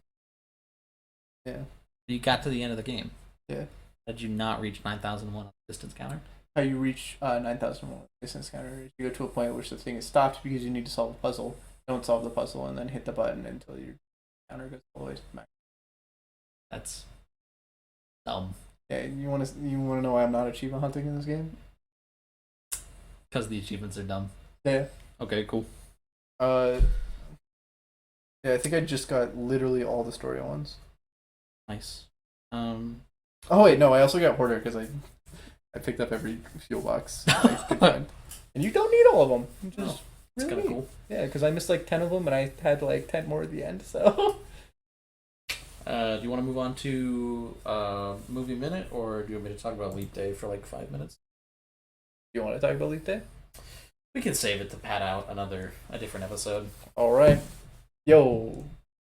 Speaker 3: Yeah.
Speaker 2: You got to the end of the game.
Speaker 3: Yeah.
Speaker 2: Did you not reach 9,001 on the distance counter?
Speaker 3: How you reach 9,001 distance counter? You go to a point where the thing is stopped because you need to solve a puzzle. Don't solve the puzzle and then hit the button until your counter goes all the way to the max.
Speaker 2: That's dumb.
Speaker 3: Yeah, you want to know why I'm not achievement hunting in this game?
Speaker 2: Because the achievements are dumb.
Speaker 3: Yeah.
Speaker 2: Okay, cool.
Speaker 3: Yeah, I think I just got literally all the story ones.
Speaker 2: Nice.
Speaker 3: Oh wait, no, I also got Hoarder because I picked up every fuel box. And you don't need all of them. Just
Speaker 2: it's kind of cool.
Speaker 3: Yeah, because I missed like 10 of them and I had like 10 more at the end, so...
Speaker 2: Do you want to move on to Movie Minute, or do you want me to talk about Leap Day for like 5 minutes?
Speaker 3: Do you want to talk about Leap Day?
Speaker 2: We can save it to pad out a different episode.
Speaker 3: Alright. Yo,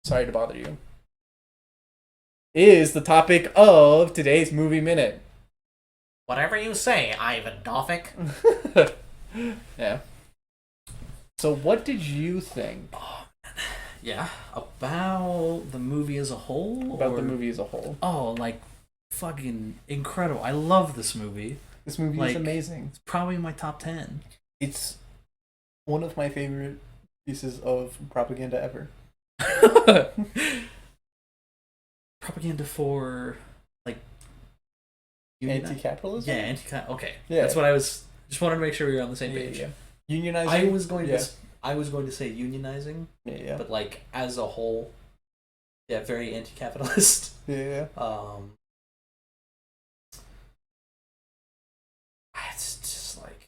Speaker 3: sorry to bother you. Is the topic of today's Movie Minute.
Speaker 2: Whatever you say, Ivan Dofik.
Speaker 3: Yeah. So what did you think?
Speaker 2: Yeah, about the movie as a whole?
Speaker 3: About the movie as a whole.
Speaker 2: Oh, like, fucking incredible. I love this movie.
Speaker 3: This movie is amazing.
Speaker 2: It's probably my top 10.
Speaker 3: It's one of my favorite pieces of propaganda ever.
Speaker 2: Propaganda for, like...
Speaker 3: Anti-capitalism?
Speaker 2: Yeah, okay. Yeah. That's what I was... Just wanted to make sure we were on the same page.
Speaker 3: Yeah. Unionizing?
Speaker 2: I was going to say unionizing.
Speaker 3: Yeah.
Speaker 2: But, like, as a whole, yeah, very anti-capitalist.
Speaker 3: Yeah.
Speaker 2: It's just like...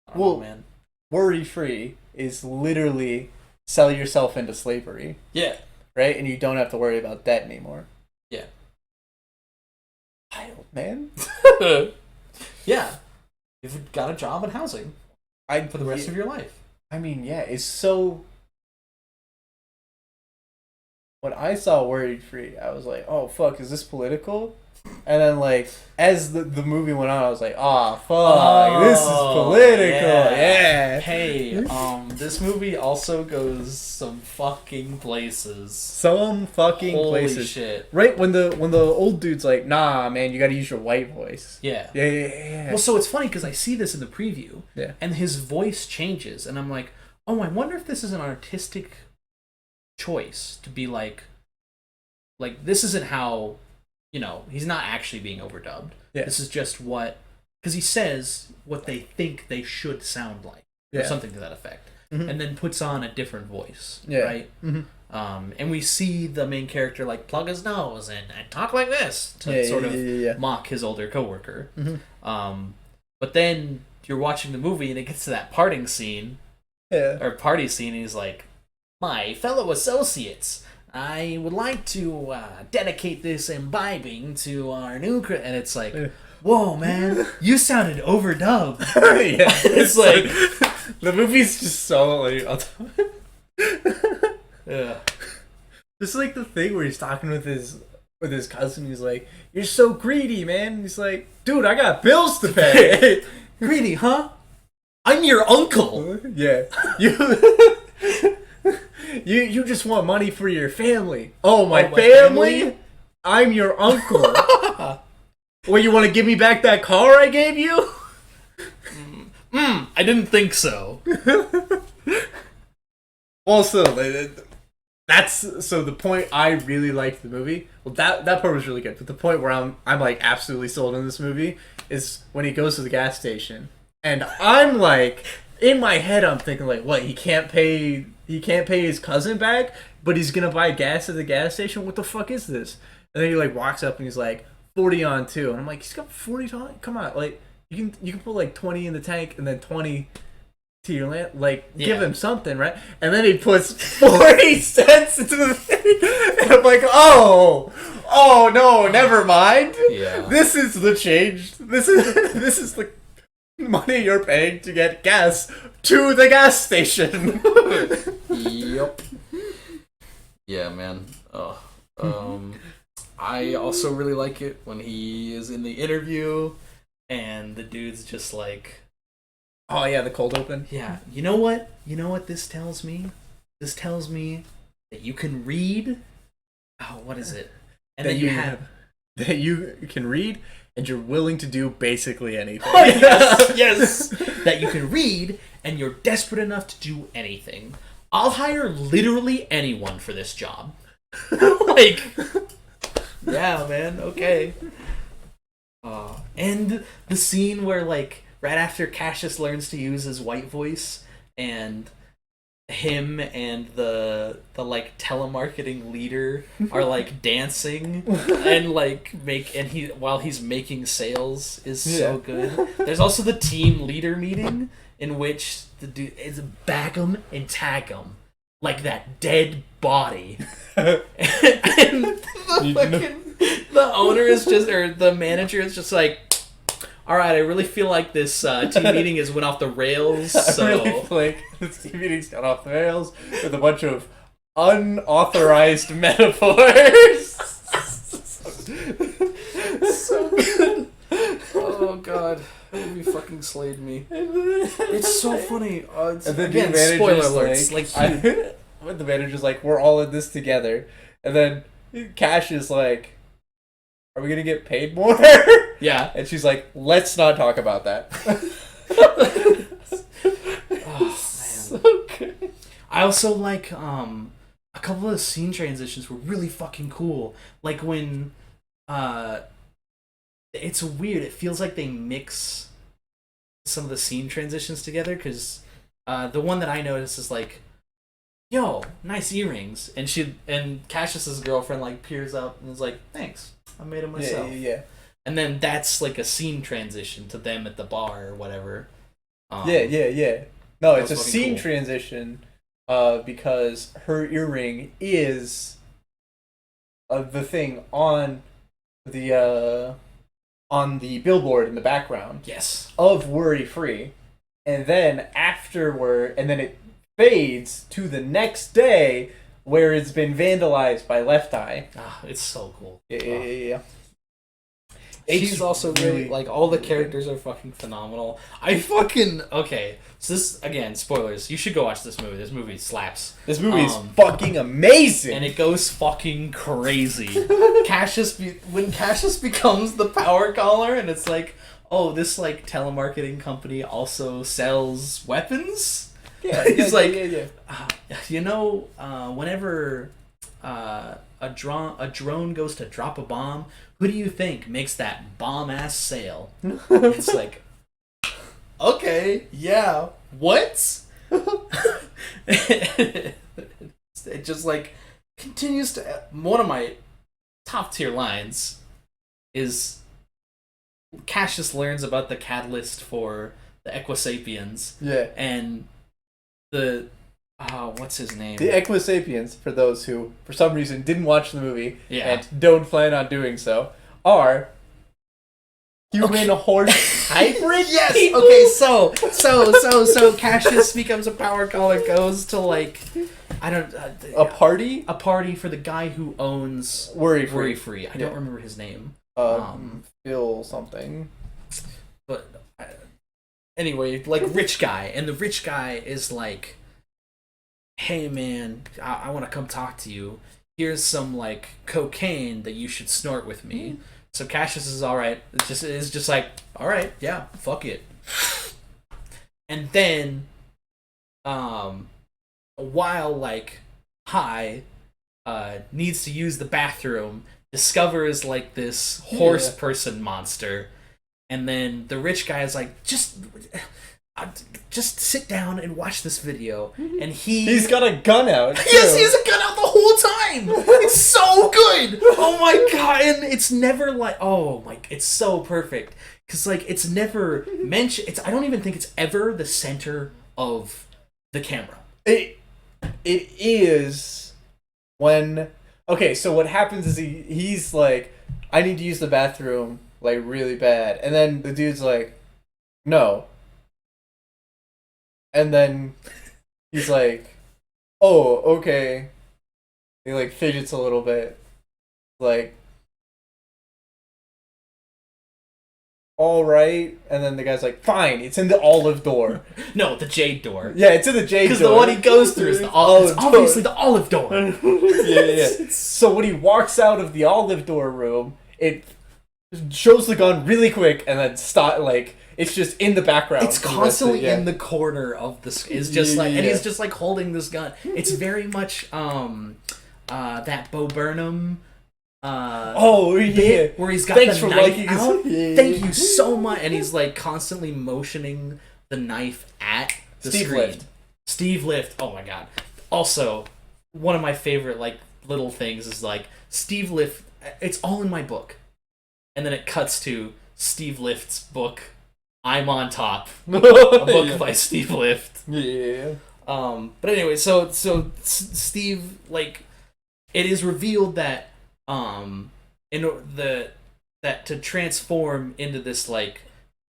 Speaker 2: I don't know, man.
Speaker 3: Worry-free is literally sell yourself into slavery.
Speaker 2: Yeah.
Speaker 3: Right? And you don't have to worry about that anymore.
Speaker 2: Yeah.
Speaker 3: Wild, man.
Speaker 2: Yeah. You've got a job and housing for the rest of your life.
Speaker 3: I mean, yeah, it's so... When I saw Worry-Free, I was like, oh, fuck, is this political? And then, like, as the movie went on, I was like, oh, fuck, this is political, yeah.
Speaker 2: Hey, this movie also goes some fucking places.
Speaker 3: Some fucking
Speaker 2: Holy
Speaker 3: places.
Speaker 2: Shit.
Speaker 3: Right, when the old dude's like, nah, man, you gotta use your white voice.
Speaker 2: Yeah.
Speaker 3: Yeah.
Speaker 2: Well, so it's funny, because I see this in the preview,
Speaker 3: yeah, and
Speaker 2: his voice changes, and I'm like, oh, I wonder if this is an artistic choice to be like, this isn't how... You know, he's not actually being overdubbed.
Speaker 3: Yeah.
Speaker 2: This is just because he says what they think they should sound like, or something to that effect, and then puts on a different voice, right? Mm-hmm. And we see the main character like plug his nose and talk like this to sort of mock his older coworker. Mm-hmm. But then you're watching the movie and it gets to that party scene, and he's like, "My fellow associates, I would like to dedicate this imbibing to our new and it's like, whoa, man, you sounded overdubbed.
Speaker 3: Yeah, it's like the movie's just so like, yeah. This is like the thing where he's talking with his cousin. He's like, "You're so greedy, man." And he's like, "Dude, I got bills to pay."
Speaker 2: Greedy, huh? I'm your uncle.
Speaker 3: Yeah, You just want money for your family. Oh, my family? I'm your uncle. Well, you want to give me back that car I gave you?
Speaker 2: I didn't think so.
Speaker 1: Also, that's so the point I really liked the movie. Well, that part was really good. But the point where I'm like absolutely sold on this movie is when he goes to the gas station, and I'm like, in my head, I'm thinking like, what? He can't pay his cousin back, but he's gonna buy gas at the gas station. What the fuck is this? And then he like walks up and he's like 40 on 2, and I'm like, he's got 40 on. Come on, like you can put like 20 in the tank and then 20 to your land, like give him something, right? And then he puts 40 cents into the thing, and I'm like, oh no, never mind.
Speaker 2: Yeah,
Speaker 1: this is the change. This is the money you're paying to get gas to the gas station.
Speaker 2: Yep. Yeah, man. I also really like it when he is in the interview, and the dude's just like.
Speaker 1: Oh yeah, the cold open.
Speaker 2: Yeah. You know what? This tells me? This tells me that you can read. Oh, what is it? And
Speaker 1: that
Speaker 2: then
Speaker 1: you can read, and you're willing to do basically anything.
Speaker 2: Oh yes. That you can read, and you're desperate enough to do anything. I'll hire literally anyone for this job. Like, yeah, man. Okay. And the scene where like. Right after Cassius learns to use his white voice, and him and the like telemarketing leader are like dancing and like while he's making sales is so good. There's also the team leader meeting in which the dude is bag 'em and tag 'em like that dead body, and the owner is just or the manager is just like. All right, I really feel like this team meeting has went off the rails. So.
Speaker 1: I really feel like this team meeting's got off the rails with a bunch of unauthorized metaphors.
Speaker 2: So good. Oh god, that movie fucking slayed me. It's so funny.
Speaker 1: And then
Speaker 2: again, spoiler alerts.
Speaker 1: When the manager's like, "We're all in this together," and then Cash is like. Are we gonna get paid more?
Speaker 2: Yeah.
Speaker 1: And she's like, let's not talk about that.
Speaker 2: Oh man. So good. I also like a couple of the scene transitions were really fucking cool. Like when it's weird, it feels like they mix some of the scene transitions together, because the one that I noticed is like, yo, nice earrings, and Cassius's girlfriend like peers up and is like, thanks. I made it myself.
Speaker 1: Yeah.
Speaker 2: And then that's like a scene transition to them at the bar or whatever.
Speaker 1: Yeah. No, it's a scene transition because her earring is the thing on the billboard in the background.
Speaker 2: Yes.
Speaker 1: Of Worry Free. And then it fades to the next day where it's been vandalized by Left Eye.
Speaker 2: Ah, it's so cool.
Speaker 1: Yeah.
Speaker 2: She's also really like all the characters are fucking phenomenal. Okay. So this again, spoilers. You should go watch this movie. This movie slaps.
Speaker 1: This movie is fucking amazing,
Speaker 2: and it goes fucking crazy. When Cassius becomes the power caller, and it's like, oh, this like telemarketing company also sells weapons.
Speaker 1: Yeah,
Speaker 2: he's whenever a drone goes to drop a bomb, who do you think makes that bomb-ass sale? It's like, okay, yeah, what? It just like continues to. One of my top tier lines is Cassius learns about the catalyst for the Equisapiens.
Speaker 1: Yeah,
Speaker 2: and what's his name?
Speaker 1: The Equisapiens, for those who, for some reason, didn't watch the movie and don't plan on doing so, are human-horse hybrid
Speaker 2: Yes!
Speaker 1: people?
Speaker 2: Okay, so Cassius becomes a power caller, goes to, like, I don't...
Speaker 1: a party?
Speaker 2: A party for the guy who owns...
Speaker 1: Worry
Speaker 2: Free. I don't remember his name.
Speaker 1: Phil something.
Speaker 2: But... Anyway, like, rich guy, and the rich guy is like, hey man, I want to come talk to you. Here's some like cocaine that you should snort with me. So Cassius is alright. It's just like, alright, yeah, fuck it. And then, while like high, needs to use the bathroom, discovers like this horse person monster, and then the rich guy is like, just sit down and watch this video. And
Speaker 3: he's got a gun out.
Speaker 2: Yes, he has a gun out the whole time. It's so good. Oh my god! And it's never like, it's so perfect because like it's never mentioned. I don't even think it's ever the center of the camera.
Speaker 3: It is when. Okay, so what happens is he's like, I need to use the bathroom, like, really bad. And then the dude's like, no. And then he's like, oh, okay. He, like, fidgets a little bit. Like, all right. And then the guy's like, fine, it's in the olive door.
Speaker 2: No, the jade door.
Speaker 3: Yeah, it's in the jade door.
Speaker 2: Because the one he goes through is the olive door. Obviously the olive door.
Speaker 3: Yeah. So when he walks out of the olive door room, it shows the gun really quick and then it's just in the background.
Speaker 2: It's constantly in the corner of the and he's just like holding this gun. It's very much that Bo Burnham bit where he's got the knife out. Thank you so much. And he's like constantly motioning the knife at the screen. Steve Lift. Oh my god. Also, one of my favorite like little things is like Steve Lift. It's all in my book, and then it cuts to Steve Lift's book. I'm on top. A book by Steve Lift.
Speaker 3: Yeah.
Speaker 2: But anyway, so Steve, like, it is revealed that that to transform into this like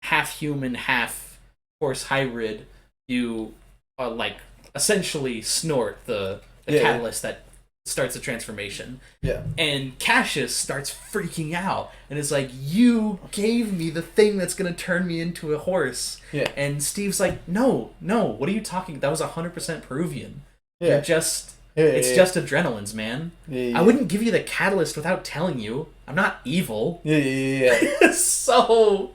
Speaker 2: half human, half horse hybrid, you like essentially snort the catalyst that starts the transformation.
Speaker 3: Yeah.
Speaker 2: And Cassius starts freaking out and is like, you gave me the thing that's gonna turn me into a horse.
Speaker 3: Yeah.
Speaker 2: And Steve's like, no, what are you talking? That was 100% Peruvian.
Speaker 3: Yeah.
Speaker 2: You're just just adrenalines, man. I wouldn't give you the catalyst without telling you. I'm not evil.
Speaker 3: Yeah.
Speaker 2: So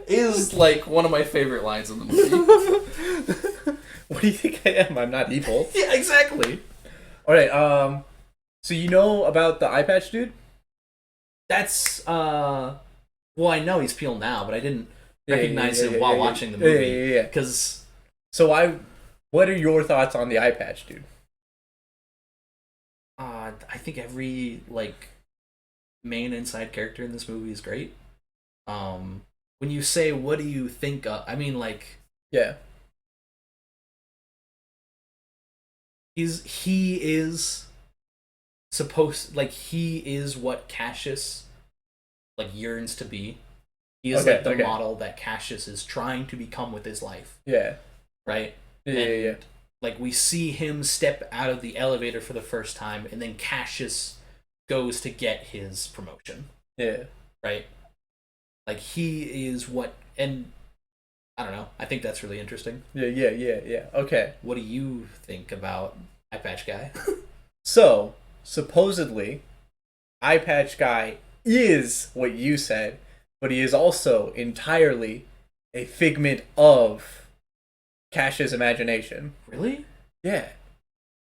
Speaker 2: is like one of my favorite lines in the movie.
Speaker 3: What do you think I am? I'm not evil.
Speaker 2: Yeah, exactly.
Speaker 3: Alright, so you know about the eye patch dude?
Speaker 2: That's well, I know he's Peel now, but I didn't recognize him while watching the movie.
Speaker 3: Yeah.
Speaker 2: Because
Speaker 3: what are your thoughts on the eye patch dude?
Speaker 2: I think every like main inside character in this movie is great. When you say what do you think of, I mean like he is what Cassius like yearns to be. He is like the model that Cassius is trying to become with his life.
Speaker 3: Yeah.
Speaker 2: Right?
Speaker 3: Yeah.
Speaker 2: Like we see him step out of the elevator for the first time, and then Cassius goes to get his promotion.
Speaker 3: Yeah.
Speaker 2: Right? Like he is what, and I don't know. I think that's really interesting.
Speaker 3: Yeah. Okay.
Speaker 2: What do you think about Eye Patch Guy?
Speaker 3: So, supposedly, Eye Patch Guy is what you said, but he is also entirely a figment of Cassius' imagination.
Speaker 2: Really?
Speaker 3: Yeah.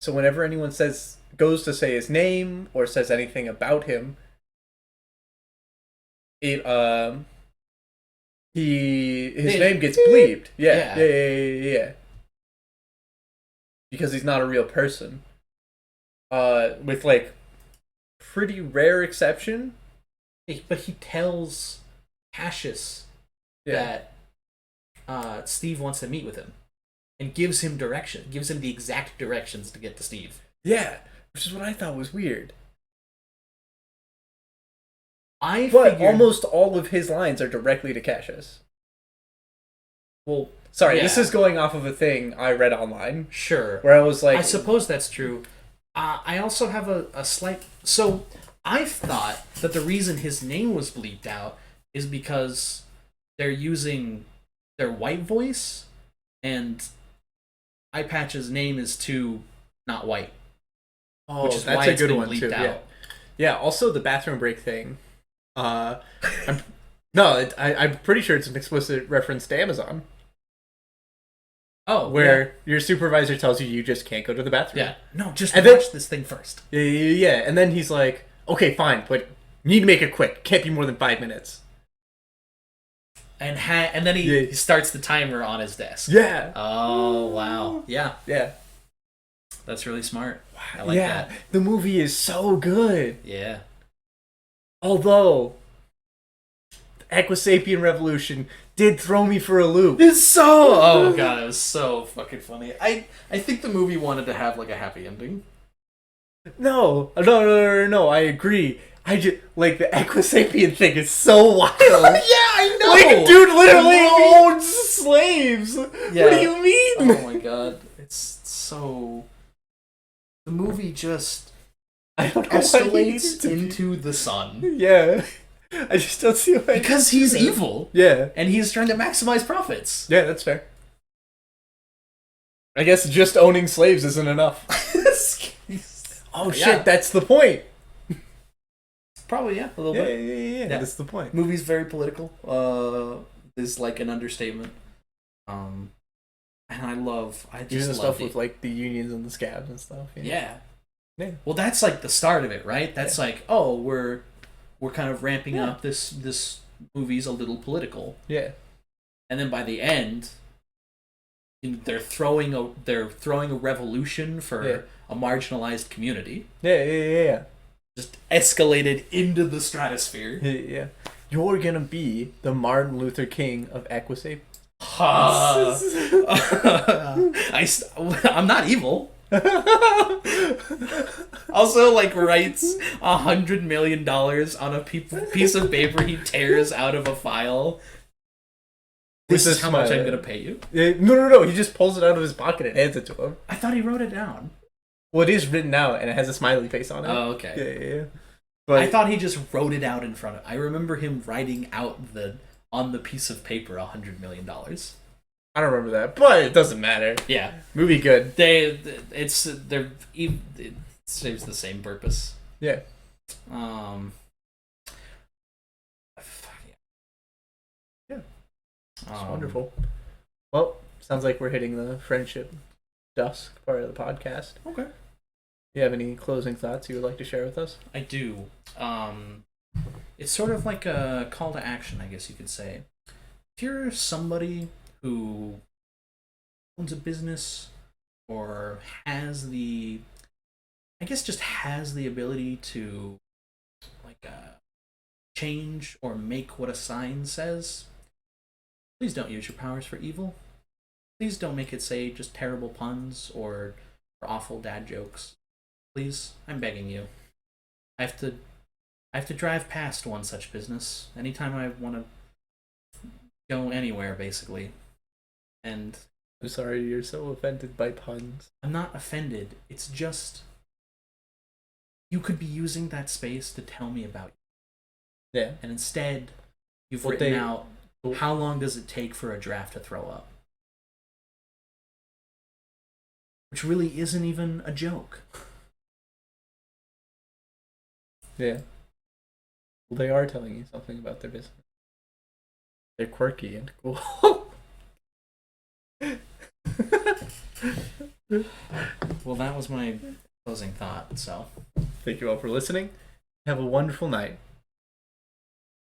Speaker 3: So whenever anyone goes to say his name or says anything about him, his name gets bleeped. Yeah. Because he's not a real person. With like pretty rare exception.
Speaker 2: But he tells Cassius that Steve wants to meet with him. And gives him the exact directions to get to Steve.
Speaker 3: Yeah, which is what I thought was weird.
Speaker 2: But
Speaker 3: almost all of his lines are directly to Cassius.
Speaker 2: Well,
Speaker 3: sorry, this is going off of a thing I read online.
Speaker 2: Sure.
Speaker 3: Where I was like...
Speaker 2: I suppose that's true. I also have a slight... So, I thought that the reason his name was bleeped out is because they're using their white voice, and Eye Patch's name is too not white.
Speaker 3: Oh, which is that's why a good one too. Out. Yeah. Also, the bathroom break thing. I'm pretty sure it's an explicit reference to Amazon.
Speaker 2: Oh,
Speaker 1: where your supervisor tells you just can't go to the bathroom.
Speaker 2: Yeah. No, just watch this thing first.
Speaker 1: Yeah. And then he's like, okay, fine, but you need to make it quick. Can't be more than 5 minutes.
Speaker 2: And then he starts the timer on his desk.
Speaker 1: Yeah.
Speaker 2: Oh, wow. Yeah.
Speaker 1: Yeah.
Speaker 2: That's really smart. I like that.
Speaker 1: The movie is so good.
Speaker 2: Yeah.
Speaker 1: Although, the Aquasapien Revolution did throw me for a loop.
Speaker 2: Oh god, it was so fucking funny. I think the movie wanted to have like a happy ending.
Speaker 1: No, I agree. I just like the Aquasapien thing is so wild. Yeah,
Speaker 2: I know.
Speaker 1: Like, dude, literally owns slaves. Yeah. What do you mean?
Speaker 2: Oh my god, it's so. The movie just escalates into the sun.
Speaker 1: Yeah, I just don't see why.
Speaker 2: Because he's evil.
Speaker 1: Yeah,
Speaker 2: and he's trying to maximize profits.
Speaker 1: Yeah, that's fair. I guess just owning slaves isn't enough. Oh shit, that's the point.
Speaker 2: Probably, a little bit.
Speaker 1: Yeah, that's the point.
Speaker 2: Movie's very political. Is like an understatement. And I just
Speaker 1: even the stuff with like the unions and the scabs and stuff.
Speaker 2: Yeah. Well, that's like the start of it, right? That's like, oh, we're kind of ramping up. This movie's a little political.
Speaker 1: Yeah.
Speaker 2: And then by the end, they're throwing a revolution for a marginalized community.
Speaker 1: Yeah.
Speaker 2: Just escalated into the stratosphere.
Speaker 1: Yeah. You're gonna be the Martin Luther King of Aquasapien.
Speaker 2: I'm not evil. Also, like, writes $100 million on a piece of paper he tears out of a file. This is how much I'm gonna pay you.
Speaker 1: No. He just pulls it out of his pocket and hands it to him.
Speaker 2: I thought he wrote it down.
Speaker 1: Well, it is written out and it has a smiley face on it.
Speaker 2: Oh, okay.
Speaker 1: Yeah. But
Speaker 2: I thought he just wrote it out in front of. I remember him writing out on the piece of paper $100 million.
Speaker 1: I don't remember that, but it doesn't matter.
Speaker 2: Yeah,
Speaker 1: movie good.
Speaker 2: It serves the same purpose.
Speaker 1: Yeah. Yeah. It's wonderful. Well, sounds like we're hitting the friendship dusk part of the podcast.
Speaker 2: Okay.
Speaker 1: Do you have any closing thoughts you would like to share with us?
Speaker 2: I do. It's sort of like a call to action, I guess you could say. If you're somebody who owns a business or has the ability to change or make what a sign says, please don't use your powers for evil. Please don't make it say just terrible puns or awful dad jokes. Please, I'm begging you. I have to drive past one such business anytime I want to go anywhere, basically. And
Speaker 1: I'm sorry you're so offended by puns.
Speaker 2: I'm not offended. It's just you could be using that space to tell me about you.
Speaker 1: Yeah.
Speaker 2: And instead, you've written out how long does it take for a draft to throw up. Which really isn't even a joke.
Speaker 1: Yeah. Well, they are telling you something about their business. They're quirky and cool.
Speaker 2: Well, that was my closing thought, so.
Speaker 1: Thank you all for listening. Have a wonderful night.